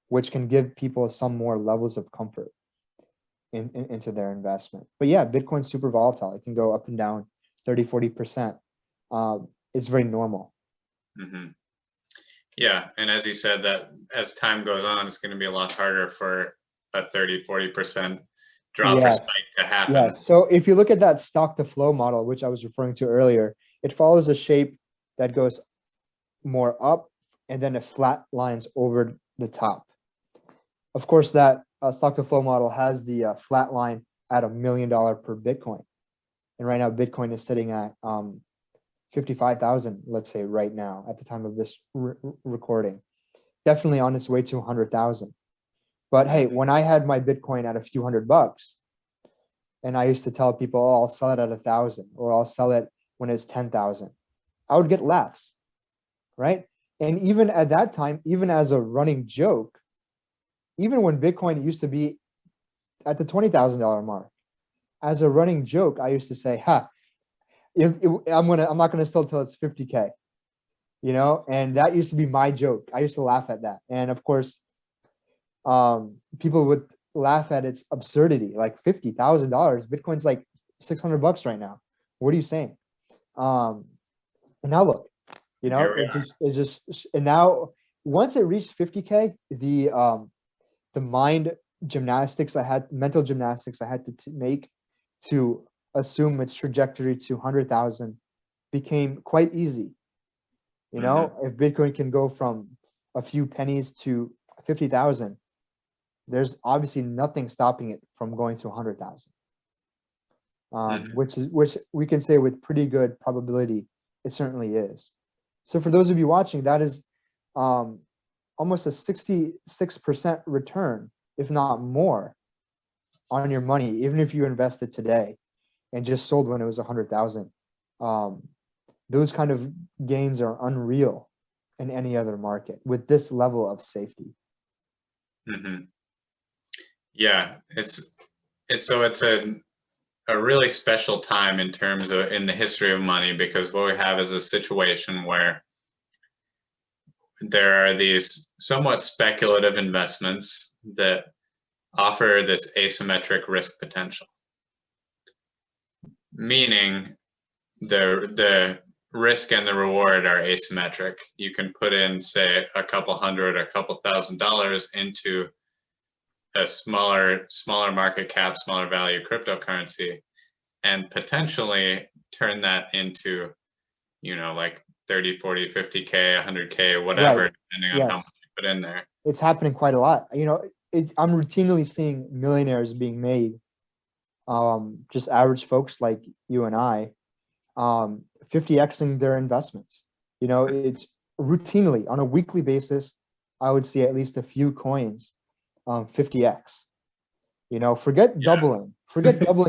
which can give people some more levels of comfort into their investment. But yeah, Bitcoin's super volatile. It can go up and down 30, 40%. It's very normal. Yeah, and as you said, that as time goes on, it's going to be a lot harder for a 30, 40% drop or spike to happen. Yes. So if you look at that stock to flow model, which I was referring to earlier, it follows a shape that goes more up and then it flat lines over the top. Of course, that stock to flow model has the flat line at $1 million per Bitcoin. And right now, Bitcoin is sitting at 55,000, let's say right now, at the time of this recording. Definitely on its way to 100,000. But hey, when I had my Bitcoin at a few $100, and I used to tell people, oh, I'll sell it at 1,000, or I'll sell it when it's 10,000, I would get laughs, right? And even at that time, even as a running joke, even when Bitcoin used to be at the $20,000 mark, as a running joke, I used to say, "Ha, I'm not gonna sell till it's 50K," you know, and that used to be my joke. I used to laugh at that, and of course, people would laugh at its absurdity, like $50,000. Bitcoin's like $600 right now. What are you saying? And now look, you know, and now once it reached 50K, the mental gymnastics I had to make to assume its trajectory to 100,000 became quite easy. You know, if Bitcoin can go from a few pennies to 50,000, there's obviously nothing stopping it from going to 100,000. Which we can say with pretty good probability it certainly is. So for those of you watching, that is almost a 66% return, if not more, on your money, even if you invested today and just sold when it was 100,000. Those kind of gains are unreal in any other market with this level of safety. Yeah, it's a really special time in terms of in the history of money, because what we have is a situation where there are these somewhat speculative investments that offer this asymmetric risk potential, meaning the risk and the reward are asymmetric. You can put in, say, a couple hundred or a couple $1,000s into a smaller market cap, smaller value cryptocurrency, and potentially turn that into, you know, like 30, 40, 50K, 100K, whatever, right, depending on how much you put in there. It's happening quite a lot. You know, I'm routinely seeing millionaires being made, just average folks like you and I, 50xing their investments. You know, it's routinely on a weekly basis, I would see at least a few coins 50x. You know, forget doubling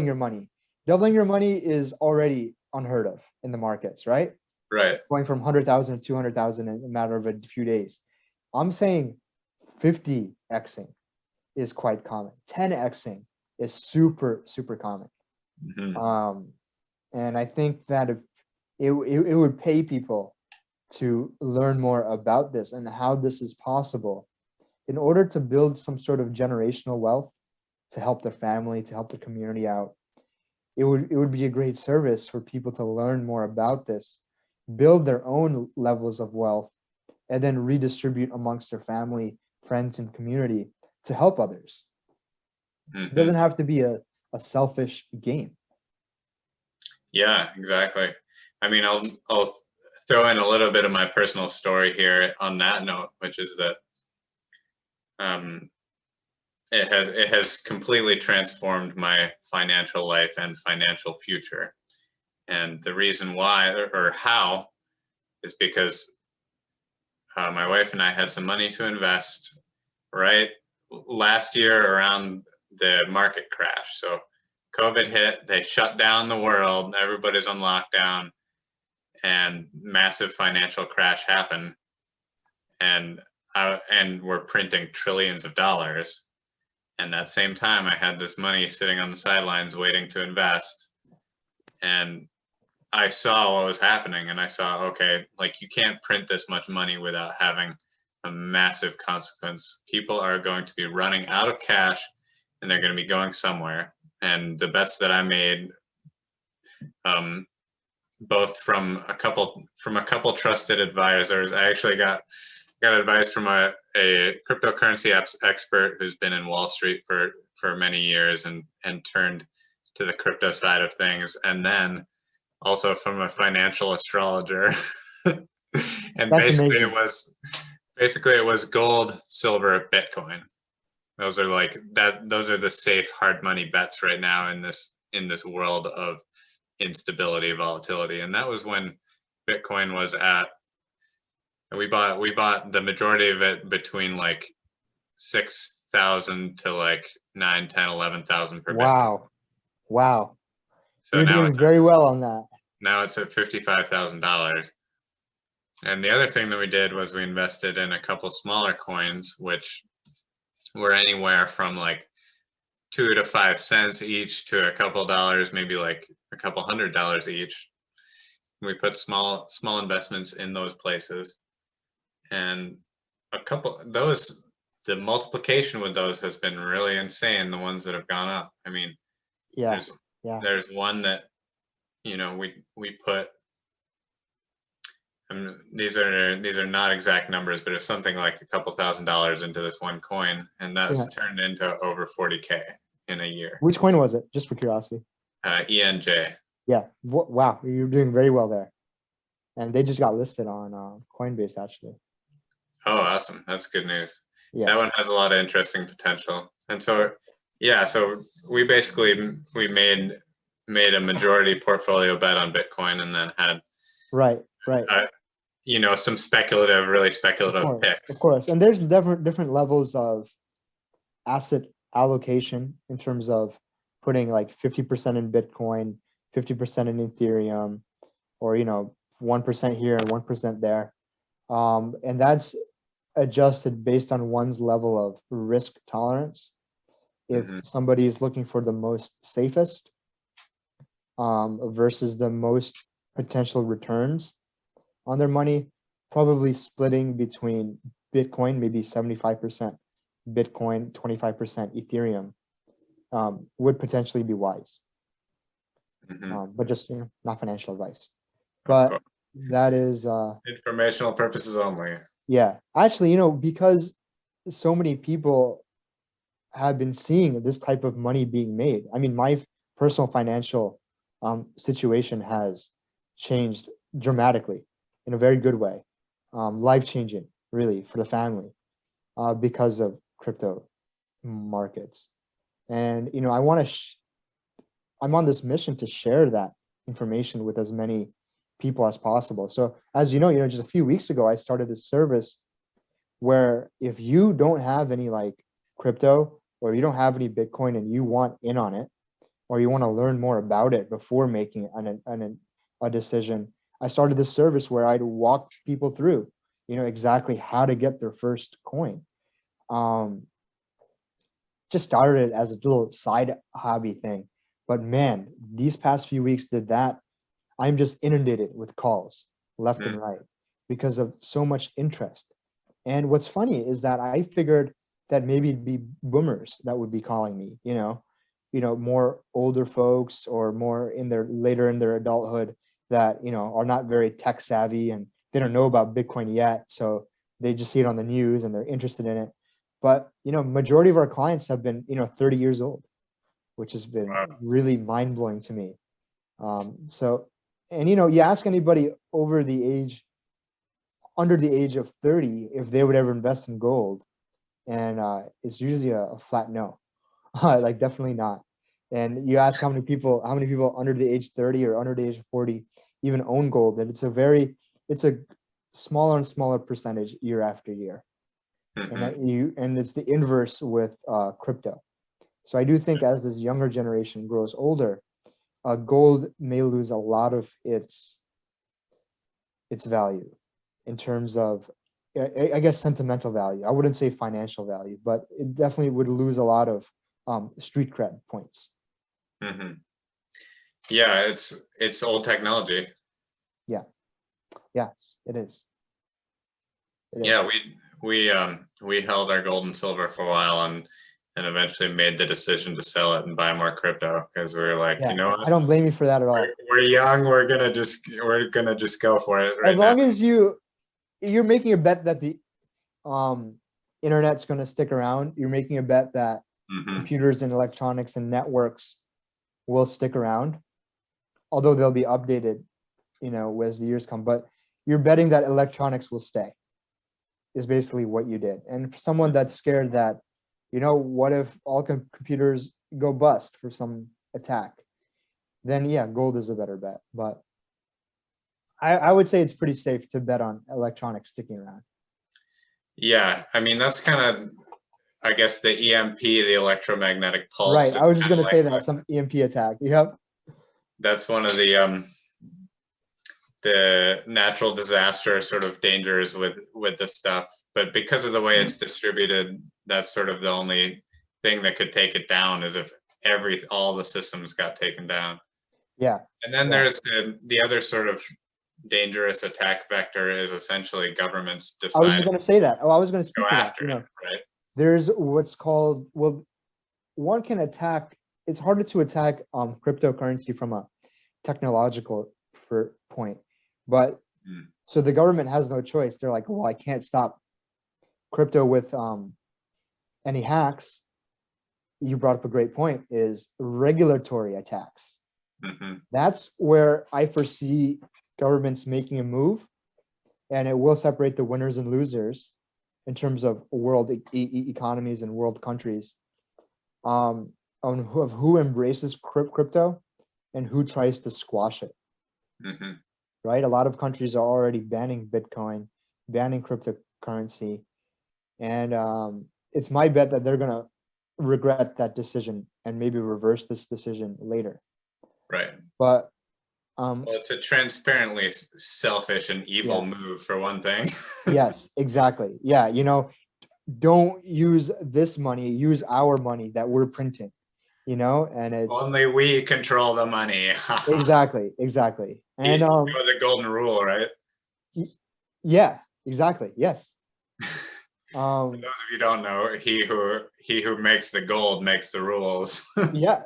your money. Doubling your money is already unheard of in the markets, right? Right. Going from 100,000 to 200,000 in a matter of a few days. I'm saying 50xing is quite common. 10xing is super common. And I think that if it would pay people to learn more about this and how this is possible in order to build some sort of generational wealth to help their family, to help the community out. It would be a great service for people to learn more about this, build their own levels of wealth, and then redistribute amongst their family, friends, and community to help others. It doesn't have to be a selfish game. Yeah, exactly. I mean, I'll throw in a little bit of my personal story here on that note, which is that it has completely transformed my financial life and financial future. And the reason why or how is because my wife and I had some money to invest right last year around the market crash. So COVID hit, they shut down the world, everybody's on lockdown, and massive financial crash happened. And we're printing trillions of dollars. And at the same time, I had this money sitting on the sidelines waiting to invest. And I saw what was happening, and I saw, okay, like, you can't print this much money without having a massive consequence. People are going to be running out of cash, and they're going to be going somewhere. And the bets that I made, both from a couple trusted advisors, I actually got advice from a cryptocurrency expert who's been in Wall Street for many years and turned to the crypto side of things, and then also from a financial astrologer. And That's basically amazing. it was gold, silver, Bitcoin. Those are the safe hard money bets right now in this world of instability, volatility. And that was when Bitcoin was at, we bought the majority of it between like 6,000 to like 9, 10, 11,000 per Bitcoin. Wow. Wow. So You're doing very well on that. now it's at $55,000. And the other thing that we did was we invested in a couple smaller coins, which were anywhere from like 2 to 5 cents each to a couple dollars, maybe like a couple $100 each. We put small investments in those places, and the multiplication with those has been really insane. The ones that have gone up. I mean, Yeah. there's one that, we put. These are not exact numbers, but it's something like a couple $1,000s into this one coin, and that's turned into over 40K in a year. Which coin was it? Just for curiosity. ENJ. Yeah. Wow. You're doing very well there. And they just got listed on Coinbase, actually. Oh, awesome. That's good news. Yeah. That one has a lot of interesting potential. And so, yeah, so we made a majority portfolio bet on Bitcoin, and then had right. Some really speculative picks. Of course. And there's different levels of asset allocation in terms of putting like 50% in Bitcoin, 50% in Ethereum, or 1% here and 1% there. And that's adjusted based on one's level of risk tolerance. If somebody is looking for the most safest versus the most potential returns on their money, probably splitting between Bitcoin, maybe 75% Bitcoin, 25% Ethereum, would potentially be wise. But just not financial advice. But that is informational purposes only. Yeah, actually, because so many people have been seeing this type of money being made. I mean, my personal financial situation has changed dramatically in a very good way, life-changing, really, for the family, because of crypto markets. And I'm on this mission to share that information with as many people as possible. So as you know, just a few weeks ago, I started this service where if you don't have any like crypto, or you don't have any Bitcoin and you want in on it, or you want to learn more about it before making a decision, I started this service where I'd walk people through, exactly how to get their first coin. Just started it as a little side hobby thing, but man, these past few weeks did that. I'm just inundated with calls left and right because of so much interest. And what's funny is that I figured that maybe it'd be boomers that would be calling me, more older folks, or more later in their adulthood that, are not very tech savvy and they don't know about Bitcoin yet. So they just see it on the news and they're interested in it. But, majority of our clients have been, 30 years old, which has been really mind blowing to me. And you ask anybody under the age of 30 if they would ever invest in gold, and it's usually a flat no. Like, definitely not. And you ask how many people under the age 30 or under the age of 40 even own gold, and it's a smaller and smaller percentage year after year. And it's the inverse with crypto. So I do think as this younger generation grows older, gold may lose a lot of its value in terms of, I guess, sentimental value. I wouldn't say financial value, but it definitely would lose a lot of street cred points. Yeah, it's old technology. Yeah. Yes, it is. Yeah, we held our gold and silver for a while, and eventually made the decision to sell it and buy more crypto, because we were like, you know what? I don't blame you for that at all. We're young. We're gonna just go for it right now. As long as you're making a bet that the internet's going to stick around, you're making a bet that computers and electronics and networks will stick around, although they'll be updated, as the years come. But you're betting that electronics will stay, is basically what you did. And for someone that's scared that, what if all computers go bust for some attack, then yeah, gold is a better bet. But I would say it's pretty safe to bet on electronics sticking around. Yeah, I mean, that's kind of, I guess the EMP, the electromagnetic pulse. Right. I was just going to say that, some EMP attack. Yep. That's one of the natural disaster sort of dangers with this stuff. But because of the way it's distributed, that's sort of the only thing that could take it down, is if all the systems got taken down. Yeah. And then there's the other sort of dangerous attack vector is essentially governments deciding. I was just going to say that. Oh, I was going to speak to that. After it, right? There's what's called, well, one can attack. It's harder to attack cryptocurrency from a technological point, but so the government has no choice. They're like, well, I can't stop crypto with any hacks. You brought up a great point, is regulatory attacks. That's where I foresee governments making a move, and it will separate the winners and losers in terms of world economies and world countries, on who embraces crypto and who tries to squash it. Right? A lot of countries are already banning Bitcoin, banning cryptocurrency, and it's my bet that they're gonna regret that decision and maybe reverse this decision later. Right. But well, it's a transparently selfish and evil move, for one thing. Yes, exactly. Yeah, don't use this money, use our money that we're printing, and it's only we control the money. exactly. And the golden rule, right? Yeah, exactly. Yes. For those of you who don't know, he who makes the gold makes the rules. yeah,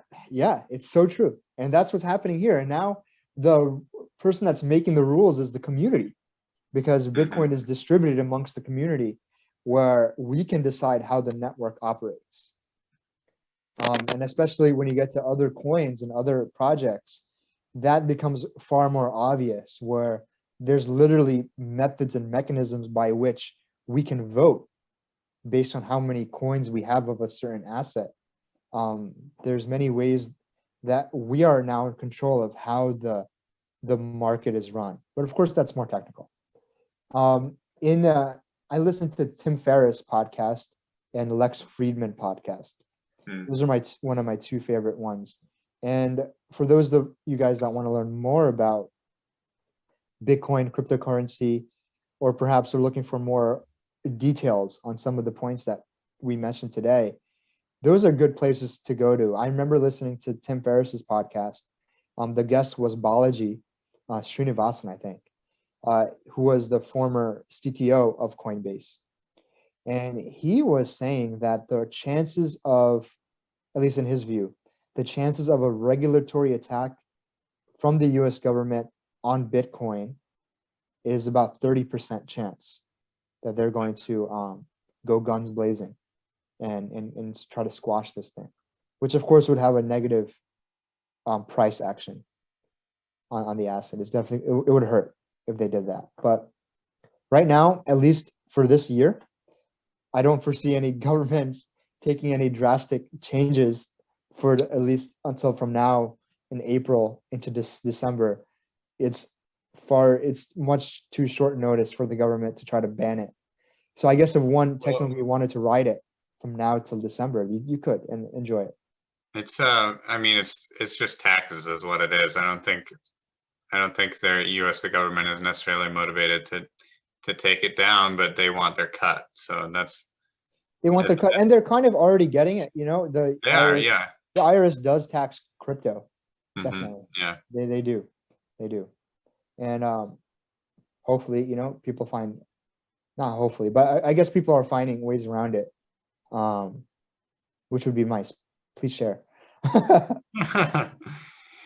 it's so true. And that's what's happening here. And now the person that's making the rules is the community, because Bitcoin is distributed amongst the community, where we can decide how the network operates. And especially when you get to other coins and other projects, that becomes far more obvious, where there's literally methods and mechanisms by which we can vote based on how many coins we have of a certain asset. There's many ways that we are now in control of how the market is run. But of course, that's more technical. I listened to Tim Ferriss podcast and Lex Friedman podcast. Those are one of my two favorite ones. And for those of you guys that want to learn more about Bitcoin, cryptocurrency, or perhaps are looking for more details on some of the points that we mentioned today, those are good places to go to. I remember listening to Tim Ferriss's podcast. The guest was Balaji Srinivasan, I think, who was the former CTO of Coinbase. And he was saying that the chances of, at least in his view, the chances of a regulatory attack from the US government on Bitcoin is about 30% chance that they're going to go guns blazing and try to squash this thing, which of course would have a negative price action on the asset. It's definitely, it would hurt if they did that. But right now, at least for this year, I don't foresee any governments taking any drastic changes for at least until from now in April into December. It's much too short notice for the government to try to ban it. So I guess if one technically wanted to ride it from now till December, you could and enjoy it. It's I mean, it's just taxes is what it is. I don't think the U.S. government is necessarily motivated to take it down, but they want their cut. So they want their cut, and they're kind of already getting it. The IRS does tax crypto. Definitely. Yeah. They do. And hopefully, people find, not hopefully, but I guess people are finding ways around it, which would be nice. Please share.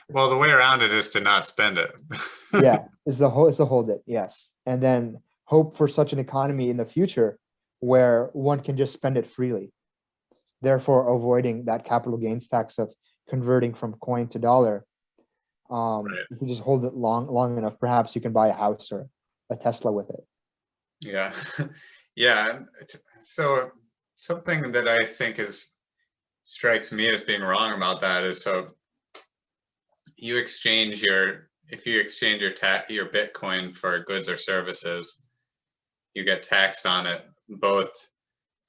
Well, the way around it is to not spend it. Yeah, it's to hold it, yes. And then hope for such an economy in the future where one can just spend it freely, therefore avoiding that capital gains tax of converting from coin to dollar. Right. You can just hold it long enough. Perhaps you can buy a house or a Tesla with it. Yeah. Yeah. So something that I think strikes me as being wrong about that is, so if you exchange your Bitcoin for goods or services, you get taxed on it both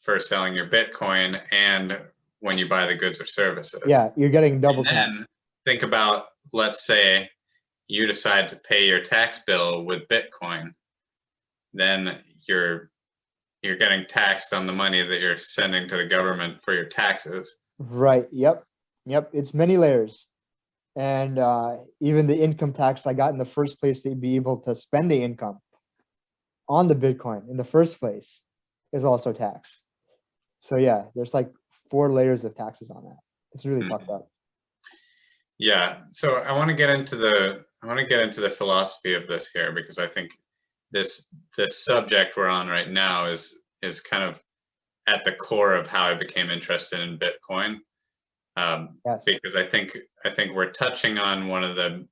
for selling your Bitcoin and when you buy the goods or services. Yeah, you're getting double tax. And then think about, let's say you decide to pay your tax bill with Bitcoin, then you're getting taxed on the money that you're sending to the government for your taxes. Right. Yep. It's many layers. And even the income tax I got in the first place to be able to spend the income on the Bitcoin in the first place is also taxed. So yeah, there's like 4 layers of taxes on that. It's really fucked up. Yeah. So I want to get into the philosophy of this here, because I think this subject we're on right now is kind of at the core of how I became interested in Bitcoin. Yes. Because I think we're touching on one of the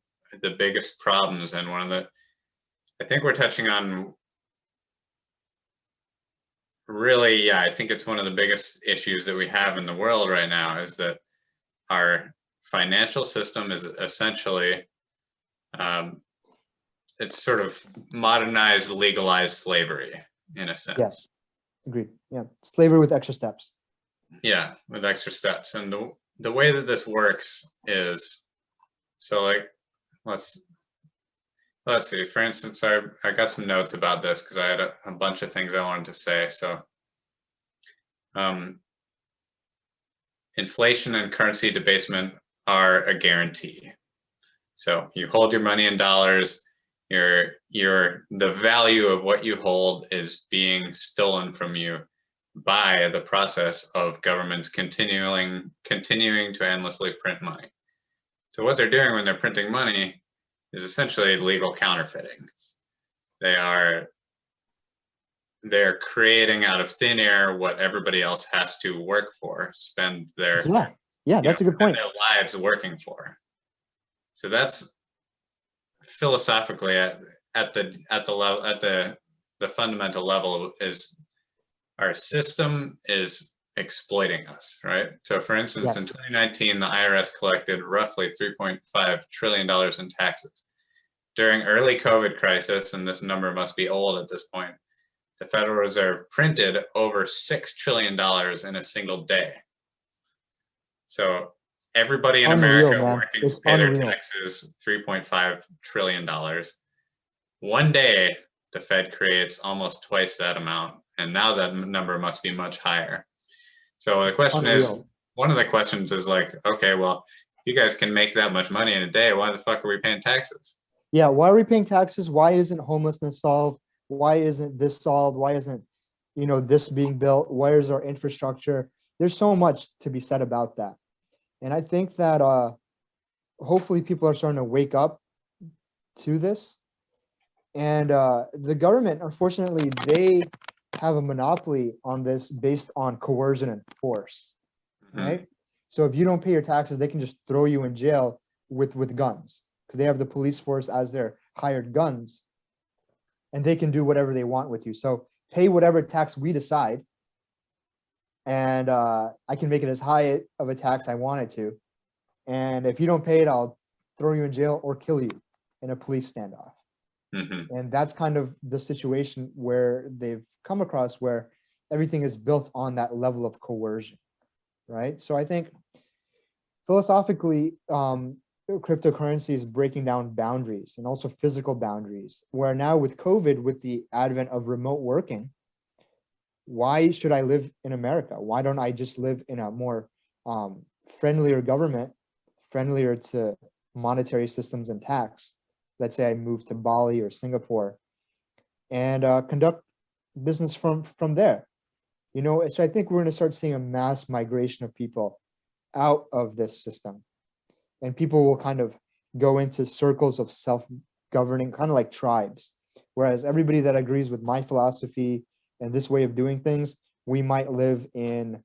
biggest problems, and I think we're touching on really, yeah, I think it's one of the biggest issues that we have in the world right now, is that our financial system is essentially, it's sort of modernized, legalized slavery in a sense. Yes. Agreed. Yeah. Slavery with extra steps. Yeah, with extra steps. And the way that this works is, so like, let's see, for instance, I got some notes about this because I had a bunch of things I wanted to say. So inflation and currency debasement are a guarantee. So you hold your money in dollars, the value of what you hold is being stolen from you by the process of governments continuing to endlessly print money. So what they're doing when they're printing money is essentially legal counterfeiting. They're creating out of thin air what everybody else has to work for, spend their that's a good point. Their lives working for. So that's philosophically at the fundamental level, is our system is exploiting us, right? So for instance, in 2019, the IRS collected roughly $3.5 trillion in taxes. During early COVID crisis, and this number must be old at this point, the Federal Reserve printed over $6 trillion in a single day. So everybody in America working to pay their taxes, $3.5 trillion. One day, the Fed creates almost twice that amount, and now that number must be much higher. So the question is, one of the questions is like, okay, well, if you guys can make that much money in a day, why the fuck are we paying taxes? Yeah, why are we paying taxes? Why isn't homelessness solved? Why isn't this solved? Why isn't, this being built? Where is our infrastructure? There's so much to be said about that. And I think that hopefully people are starting to wake up to this. And the government, unfortunately, they have a monopoly on this based on coercion and force, right? So if you don't pay your taxes, they can just throw you in jail with guns, because they have the police force as their hired guns, and they can do whatever they want with you. So pay whatever tax we decide, and I can make it as high of a tax I wanted to. And if you don't pay it, I'll throw you in jail or kill you in a police standoff. And that's kind of the situation where they've come across, where everything is built on that level of coercion, right? So I think philosophically, cryptocurrency is breaking down boundaries, and also physical boundaries, where now with COVID, with the advent of remote working, why should I live in America? Why don't I just live in a more friendlier government, friendlier to monetary systems and tax? Let's say I move to Bali or Singapore and conduct business from there. So I think we're going to start seeing a mass migration of people out of this system, and people will kind of go into circles of self-governing, kind of like tribes. Whereas everybody that agrees with my philosophy and this way of doing things, we might live in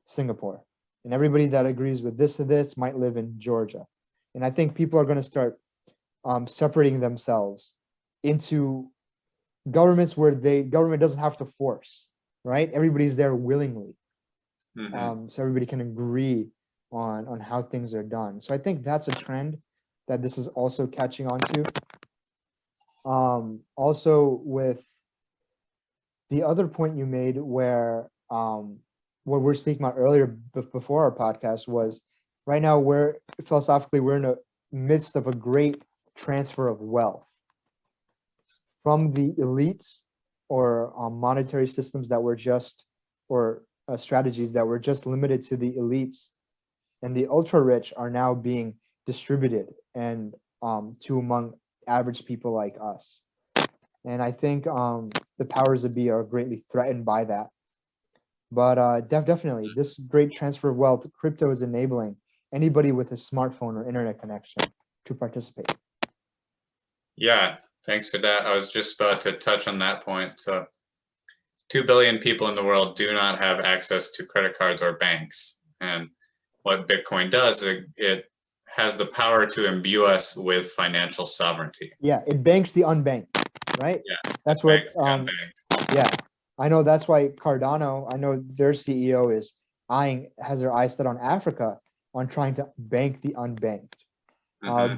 Singapore, and everybody that agrees with this might live in Georgia. And I think people are going to start separating themselves into governments where government doesn't have to force, right? Everybody's there willingly. So everybody can agree on how things are done. So I think that's a trend that this is also catching on to. Also with the other point you made, where what we're speaking about earlier before our podcast was right now we're philosophically we're in the midst of a great transfer of wealth from the elites or monetary systems that were just or strategies that were just limited to the elites, and the ultra rich are now being distributed and to among average people like us. And I think the powers that be are greatly threatened by that. But definitely, this great transfer of wealth, crypto is enabling anybody with a smartphone or internet connection to participate. Yeah, thanks for that. I was just about to touch on that point. So 2 billion people in the world do not have access to credit cards or banks. And what Bitcoin does, it has the power to imbue us with financial sovereignty. Yeah, it banks the unbanked, right? Yeah, that's what, unbanked. Yeah, I know that's why Cardano, I know their CEO has their eyes set on Africa on trying to bank the unbanked,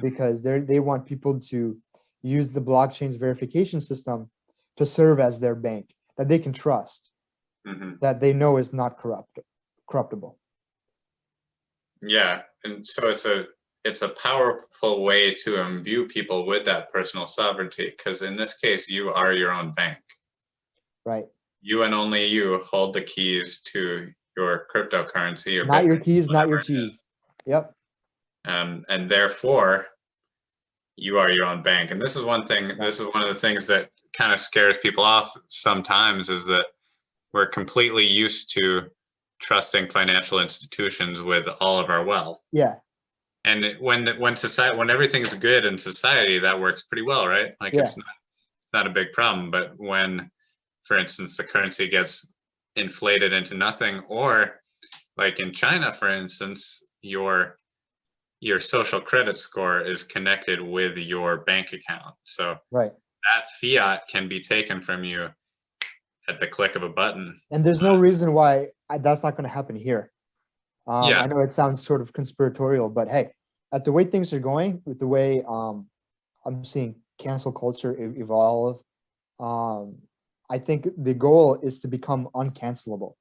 because they want people to use the blockchain's verification system to serve as their bank that they can trust, that they know is not corruptible. Yeah, and so it's a powerful way to imbue people with that personal sovereignty, because in this case, you are your own bank. Right. You and only you hold the keys to your cryptocurrency. Or not Bitcoin, your keys, not your cheese. Yep. And therefore, you are your own bank. And this is one thing. This is one of the things that kind of scares people off sometimes, is that we're completely used to trusting financial institutions with all of our wealth. Yeah. And when everything is good in society, that works pretty well, right? Like it's not a big problem. But when, for instance, the currency gets inflated into nothing, or like in China, for instance, your social credit score is connected with your bank account. So that fiat can be taken from you at the click of a button. And there's no reason why that's not going to happen here. I know it sounds sort of conspiratorial, but hey, at the way things are going, with the way I'm seeing cancel culture evolve, I think the goal is to become uncancelable.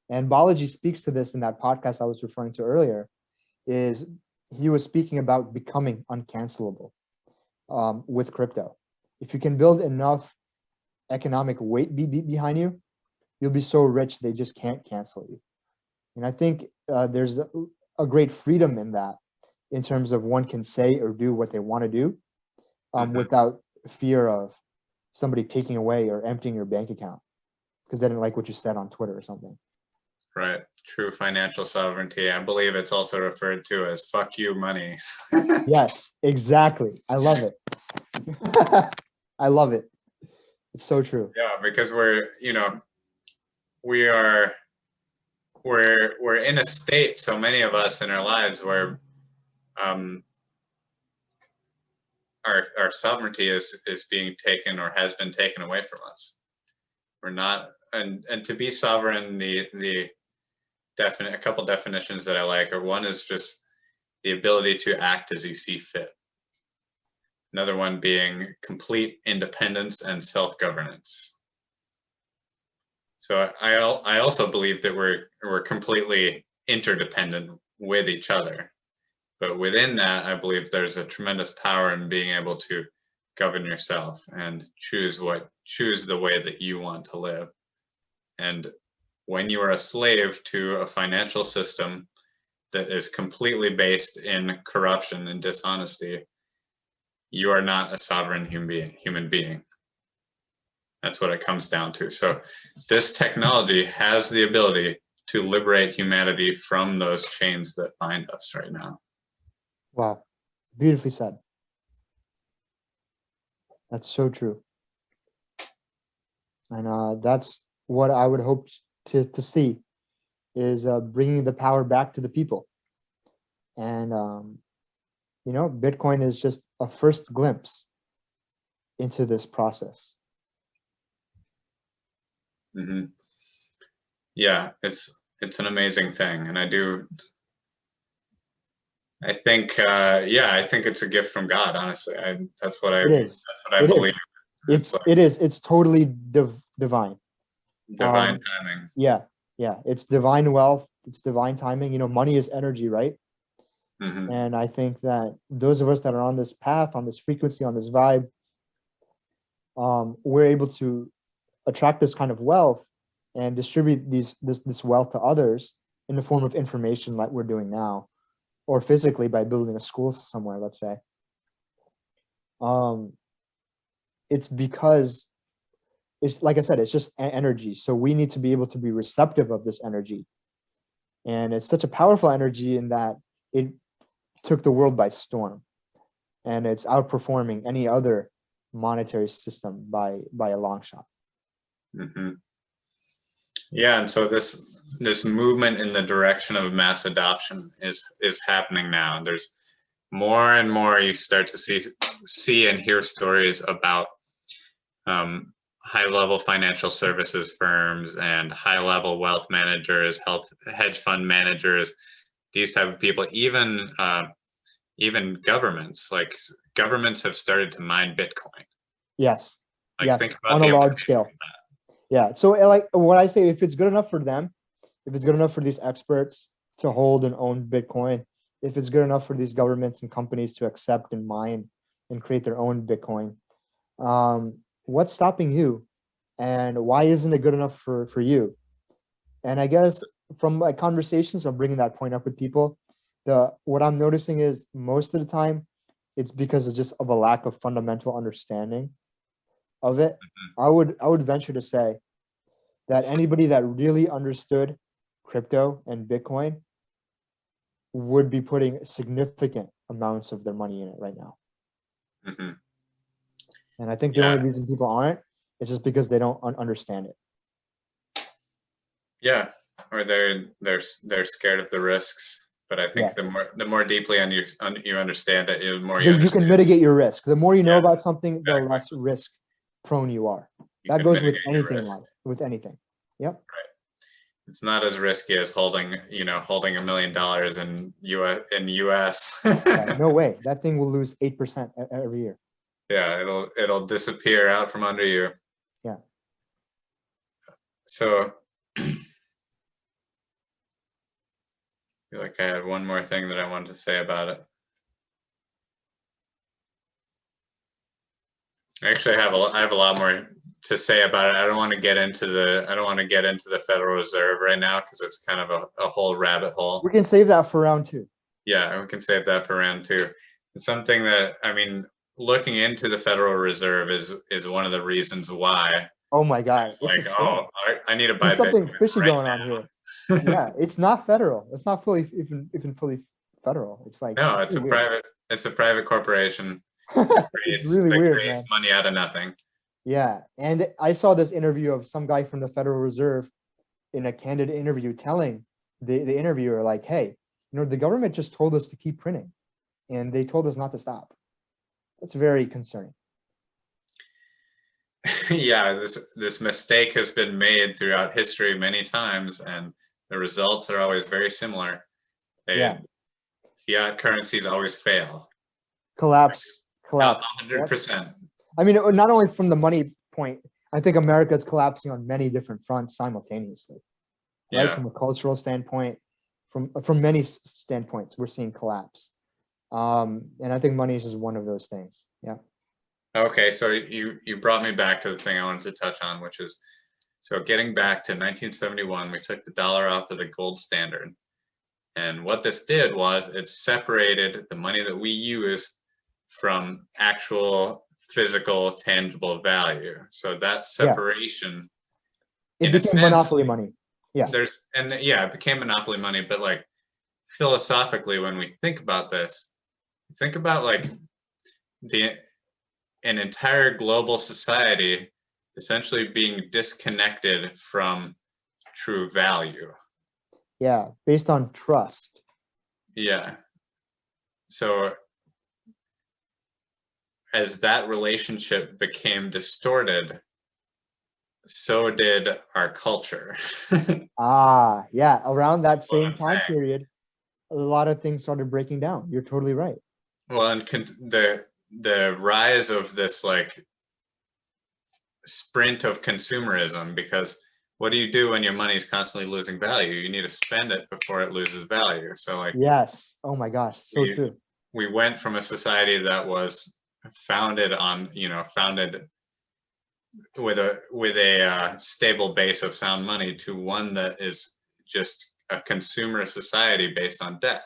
And Balaji speaks to this in that podcast I was referring to earlier. Is he was speaking about becoming uncancelable with crypto. If you can build enough economic weight behind you, you'll be so rich they just can't cancel you. And I think there's a great freedom in that, in terms of one can say or do what they want to do without fear of somebody taking away or emptying your bank account because they didn't like what you said on Twitter or something. Right. True financial sovereignty. I believe it's also referred to as "fuck you money." Yes, exactly. I love it. I love it. It's so true. Yeah, because we're in a state, so many of us in our lives, where our sovereignty is being taken or has been taken away from us. We're not, and to be sovereign, a couple definitions that I like are, one is just the ability to act as you see fit. Another one being complete independence and self-governance. So I also believe that we're completely interdependent with each other. But within that, I believe there's a tremendous power in being able to govern yourself and choose the way that you want to live. And when you are a slave to a financial system that is completely based in corruption and dishonesty, you are not a sovereign human being. That's what it comes down to. So this technology has the ability to liberate humanity from those chains that bind us right now. Wow. Beautifully said. That's so true. And that's what I would hope to see, is bringing the power back to the people. And, Bitcoin is just a first glimpse into this process. Mm-hmm. Yeah, it's an amazing thing. And I think it's a gift from God, honestly. That's what I believe. It is. It's totally divine. Divine timing. Yeah. Yeah, it's divine wealth, it's divine timing. Money is energy, right? Mm-hmm. And I think that those of us that are on this path, on this frequency, on this vibe, we're able to attract this kind of wealth and distribute this wealth to others in the form of information like we're doing now, or physically by building a school somewhere, let's say. It's because it's, like I said, it's just energy. So we need to be able to be receptive of this energy. And it's such a powerful energy in that it took the world by storm, and it's outperforming any other monetary system by a long shot. Mm-hmm. Yeah, and so this movement in the direction of mass adoption is happening now. There's more and more you start to see and hear stories about high-level financial services firms and high-level wealth managers, hedge fund managers, these type of people, even governments. Like governments have started to mine Bitcoin. Yes. Like yes. Think about on a large scale. Yeah. So like what I say, if it's good enough for them, if it's good enough for these experts to hold and own Bitcoin, if it's good enough for these governments and companies to accept and mine and create their own Bitcoin, what's stopping you? And why isn't it good enough for you? And I guess from my conversations, I'm bringing that point up with people. What I'm noticing is most of the time, it's because of a lack of fundamental understanding of it. Mm-hmm. I would venture to say that anybody that really understood crypto and Bitcoin would be putting significant amounts of their money in it right now. Mm-hmm. And I think the only reason people aren't is just because they don't understand it. Yeah, or they're scared of the risks. But I think the more deeply you understand it, the more you can mitigate your risk. The more you know about something, the less risk prone you are. That goes with anything, with anything. Yep. Right. It's not as risky as holding $1 million in US. Yeah, no way. That thing will lose 8% every year. Yeah, it'll disappear out from under you. Yeah. So I feel like I had one more thing that I wanted to say about it. Actually, I have a lot more to say about it. I don't want to get into the Federal Reserve right now because it's kind of a whole rabbit hole. We can save that for round 2. Yeah, we can save that for round 2. It's something that, I mean, looking into the Federal Reserve is one of the reasons why. Oh my God! It's like, I need to buy something Bitcoin fishy right going now. on here. Yeah, it's not federal. It's not even fully federal. It's like no, it's a private corporation. It's really weird, man. Money out of nothing. Yeah, and I saw this interview of some guy from the Federal Reserve in a candid interview telling the interviewer, like, hey, the government just told us to keep printing, and they told us not to stop. That's very concerning. Yeah, this mistake has been made throughout history many times, and the results are always very similar. Fiat currencies always fail. Collapse. 100%. I mean, not only from the money point, I think America is collapsing on many different fronts simultaneously. Right? Yeah. From a cultural standpoint, from many standpoints, we're seeing collapse. And I think money is just one of those things. Yeah. Okay, so you brought me back to the thing I wanted to touch on, which is, so getting back to 1971, we took the dollar off of the gold standard. And what this did was it separated the money that we use from actual physical tangible value. So that separation, it became monopoly money. Yeah. It became monopoly money. But like philosophically, when we think about this, think about like an entire global society essentially being disconnected from true value. Yeah, based on trust. Yeah. So as that relationship became distorted, so did our culture. Yeah. Around that same time period, a lot of things started breaking down. You're totally right. Well, and the rise of this like sprint of consumerism, because what do you do when your money is constantly losing value? You need to spend it before it loses value. So like, yes. Oh my gosh, so true. We went from a society that was founded on, founded with a stable base of sound money to one that is just a consumer society based on debt.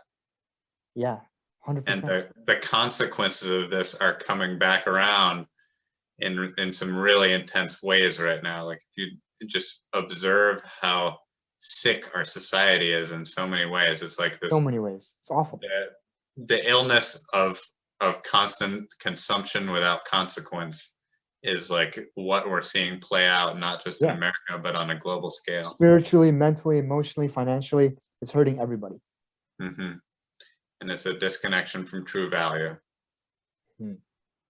Yeah, 100%. And the consequences of this are coming back around in some really intense ways right now. Like if you just observe how sick our society is in so many ways, it's like this. So many ways, it's awful. The illness of constant consumption without consequence is like what we're seeing play out, not just in America, but on a global scale. Spiritually, mentally, emotionally, financially, it's hurting everybody. Mm-hmm. And it's a disconnection from true value.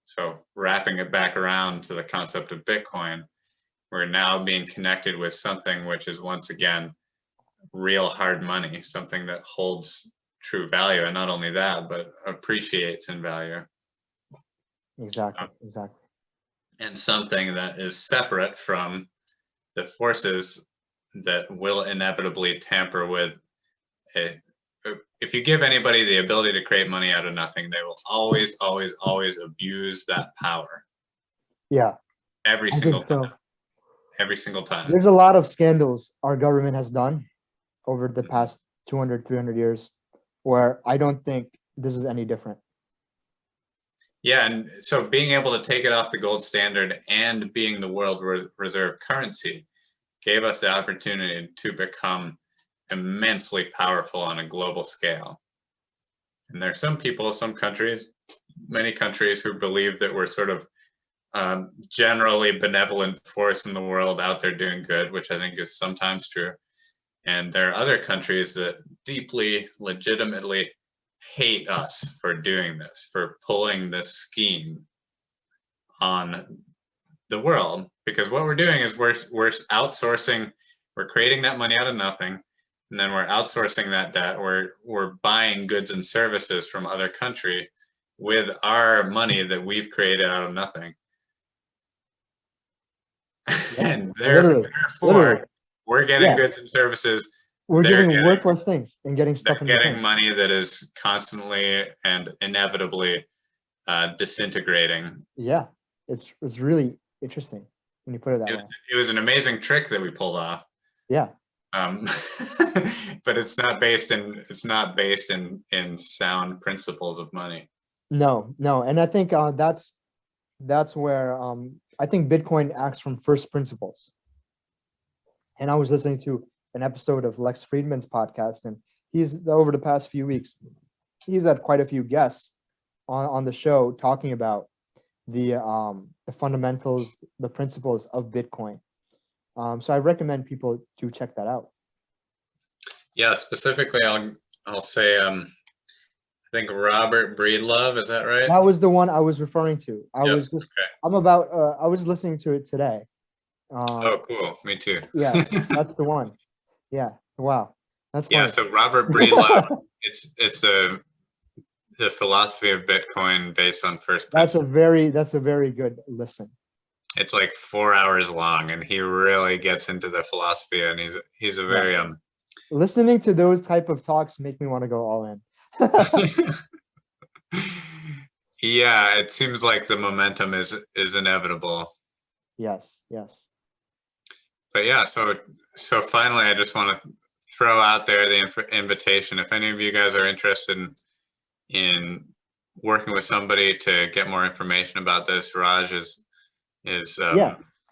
So wrapping it back around to the concept of Bitcoin, we're now being connected with something which is once again real hard money, something that holds true value, and not only that, but appreciates in value. Exactly. And something that is separate from the forces that will inevitably tamper with it. If you give anybody the ability to create money out of nothing, they will always, always, always abuse that power. Yeah. Every single time. Every single time. There's a lot of scandals our government has done over the past 200, 300 years where I don't think this is any different. Yeah, and so being able to take it off the gold standard and being the world reserve currency gave us the opportunity to become immensely powerful on a global scale. And there are some people, some countries, many countries who believe that we're sort of generally benevolent force in the world out there doing good, which I think is sometimes true. And there are other countries that deeply, legitimately hate us for doing this, for pulling this scheme on the world. Because what we're doing is we're outsourcing, we're creating that money out of nothing, and then we're outsourcing that debt. We're buying goods and services from other country with our money that we've created out of nothing. Yeah, and therefore, we're getting goods and services. We're giving worthless things and getting stuff in return. They're getting money that is constantly and inevitably disintegrating. Yeah, it's really interesting when you put it that way. It was an amazing trick that we pulled off. Yeah. But it's not based in sound principles of money. No, and I think that's where I think Bitcoin acts from first principles. And I was listening to an episode of Lex Friedman's podcast, and he's over the past few weeks, he's had quite a few guests on the show talking about the fundamentals, the principles of Bitcoin. So I recommend people to check that out. Yeah, specifically, I'll say I think Robert Breedlove, is that right? That was the one I was referring to. I was listening to it today. Oh, cool. Me too. Yeah, that's the one. Yeah. Wow. That's funny. Yeah. So Robert Breedlove, it's the philosophy of Bitcoin based on first principles. That's a very good listen. It's like 4 hours long, and he really gets into the philosophy, and he's a very listening to those type of talks make me want to go all in. Yeah, it seems like the momentum is inevitable. Yes. But yeah, so finally, I just want to throw out there the invitation. If any of you guys are interested in working with somebody to get more information about this, Raj is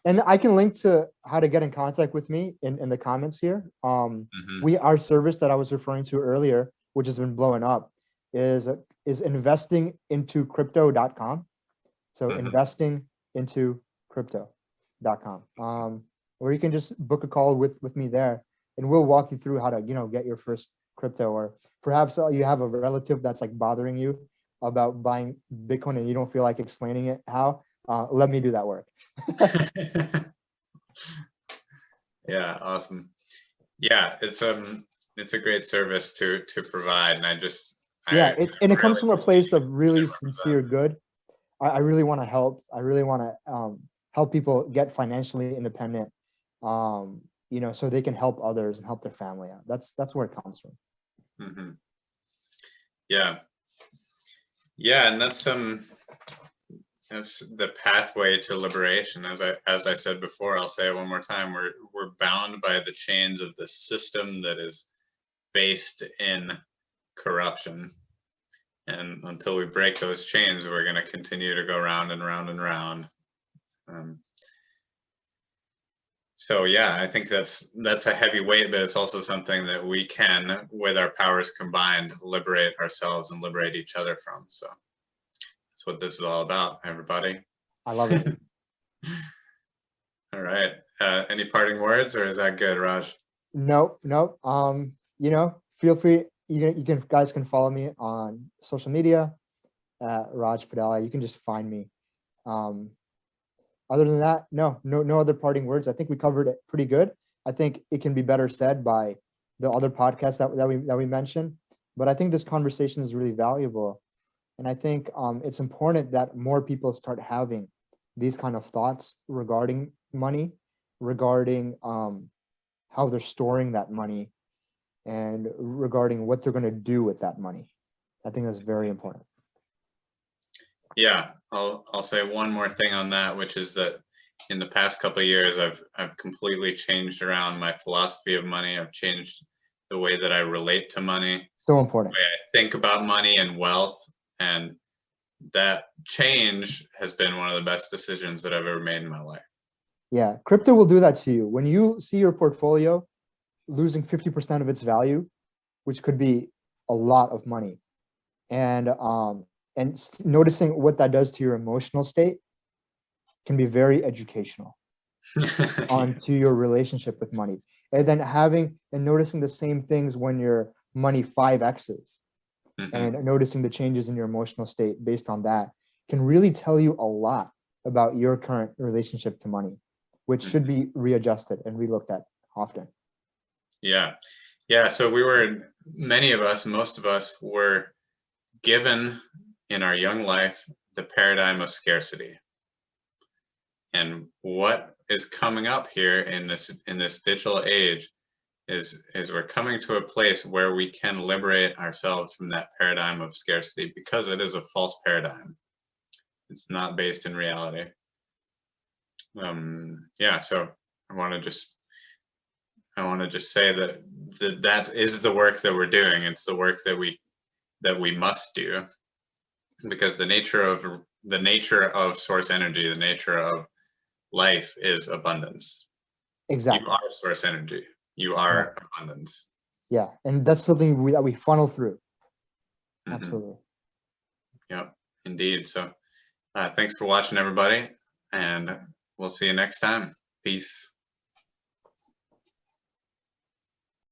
and I can link to how to get in contact with me in the comments here. Our service that I was referring to earlier, which has been blowing up, is investingintocrypto.com. So investingintocrypto.com. Or you can just book a call with me there, and we'll walk you through how to get your first crypto, or perhaps you have a relative that's like bothering you about buying Bitcoin and you don't feel like explaining it how. Let me do that work. Yeah, awesome. Yeah, it's a great service to provide, and it comes from a place of really sincere good. I really want to help. I really want to help people get financially independent. so they can help others and help their family out. That's where it comes from. Mm-hmm. Yeah. Yeah, and that's the pathway to liberation. As I said before, I'll say it one more time. We're bound by the chains of the system that is based in corruption. And until we break those chains, we're going to continue to go round and round and round. So yeah, I think that's a heavy weight, but it's also something that we can, with our powers combined, liberate ourselves and liberate each other from. So that's what this is all about, everybody. I love it. All right. Any parting words, or is that good, Raj? Nope. Feel free. You guys can follow me on social media at Raj Padalia. You can just find me. Other than that, no other parting words. I think we covered it pretty good. I think it can be better said by the other podcasts that we mentioned, but I think this conversation is really valuable, and I think it's important that more people start having these kind of thoughts regarding money, regarding how they're storing that money, and regarding what they're going to do with that money. I think that's very important. Yeah, I'll say one more thing on that, which is that in the past couple of years, I've completely changed around my philosophy of money. I've changed the way that I relate to money. So important. The way I think about money and wealth, and that change has been one of the best decisions that I've ever made in my life. Yeah, crypto will do that to you. When you see your portfolio losing 50% of its value, which could be a lot of money, and noticing what that does to your emotional state can be very educational onto your relationship with money. And then noticing the same things when your money 5x's, and noticing the changes in your emotional state based on that can really tell you a lot about your current relationship to money, which should be readjusted and relooked at often. Yeah. So most of us were given in our young life the paradigm of scarcity. And what is coming up here in this digital age is we're coming to a place where we can liberate ourselves from that paradigm of scarcity, because it is a false paradigm. It's not based in reality. So I want to just say that is the work that we're doing. It's the work that we must do, because the nature of source energy, the nature of life is abundance. Exactly. You are source energy. You are abundance. Yeah, and that's something that we funnel through. Absolutely. Yeah, indeed. So thanks for watching, everybody, and we'll see you next time. Peace.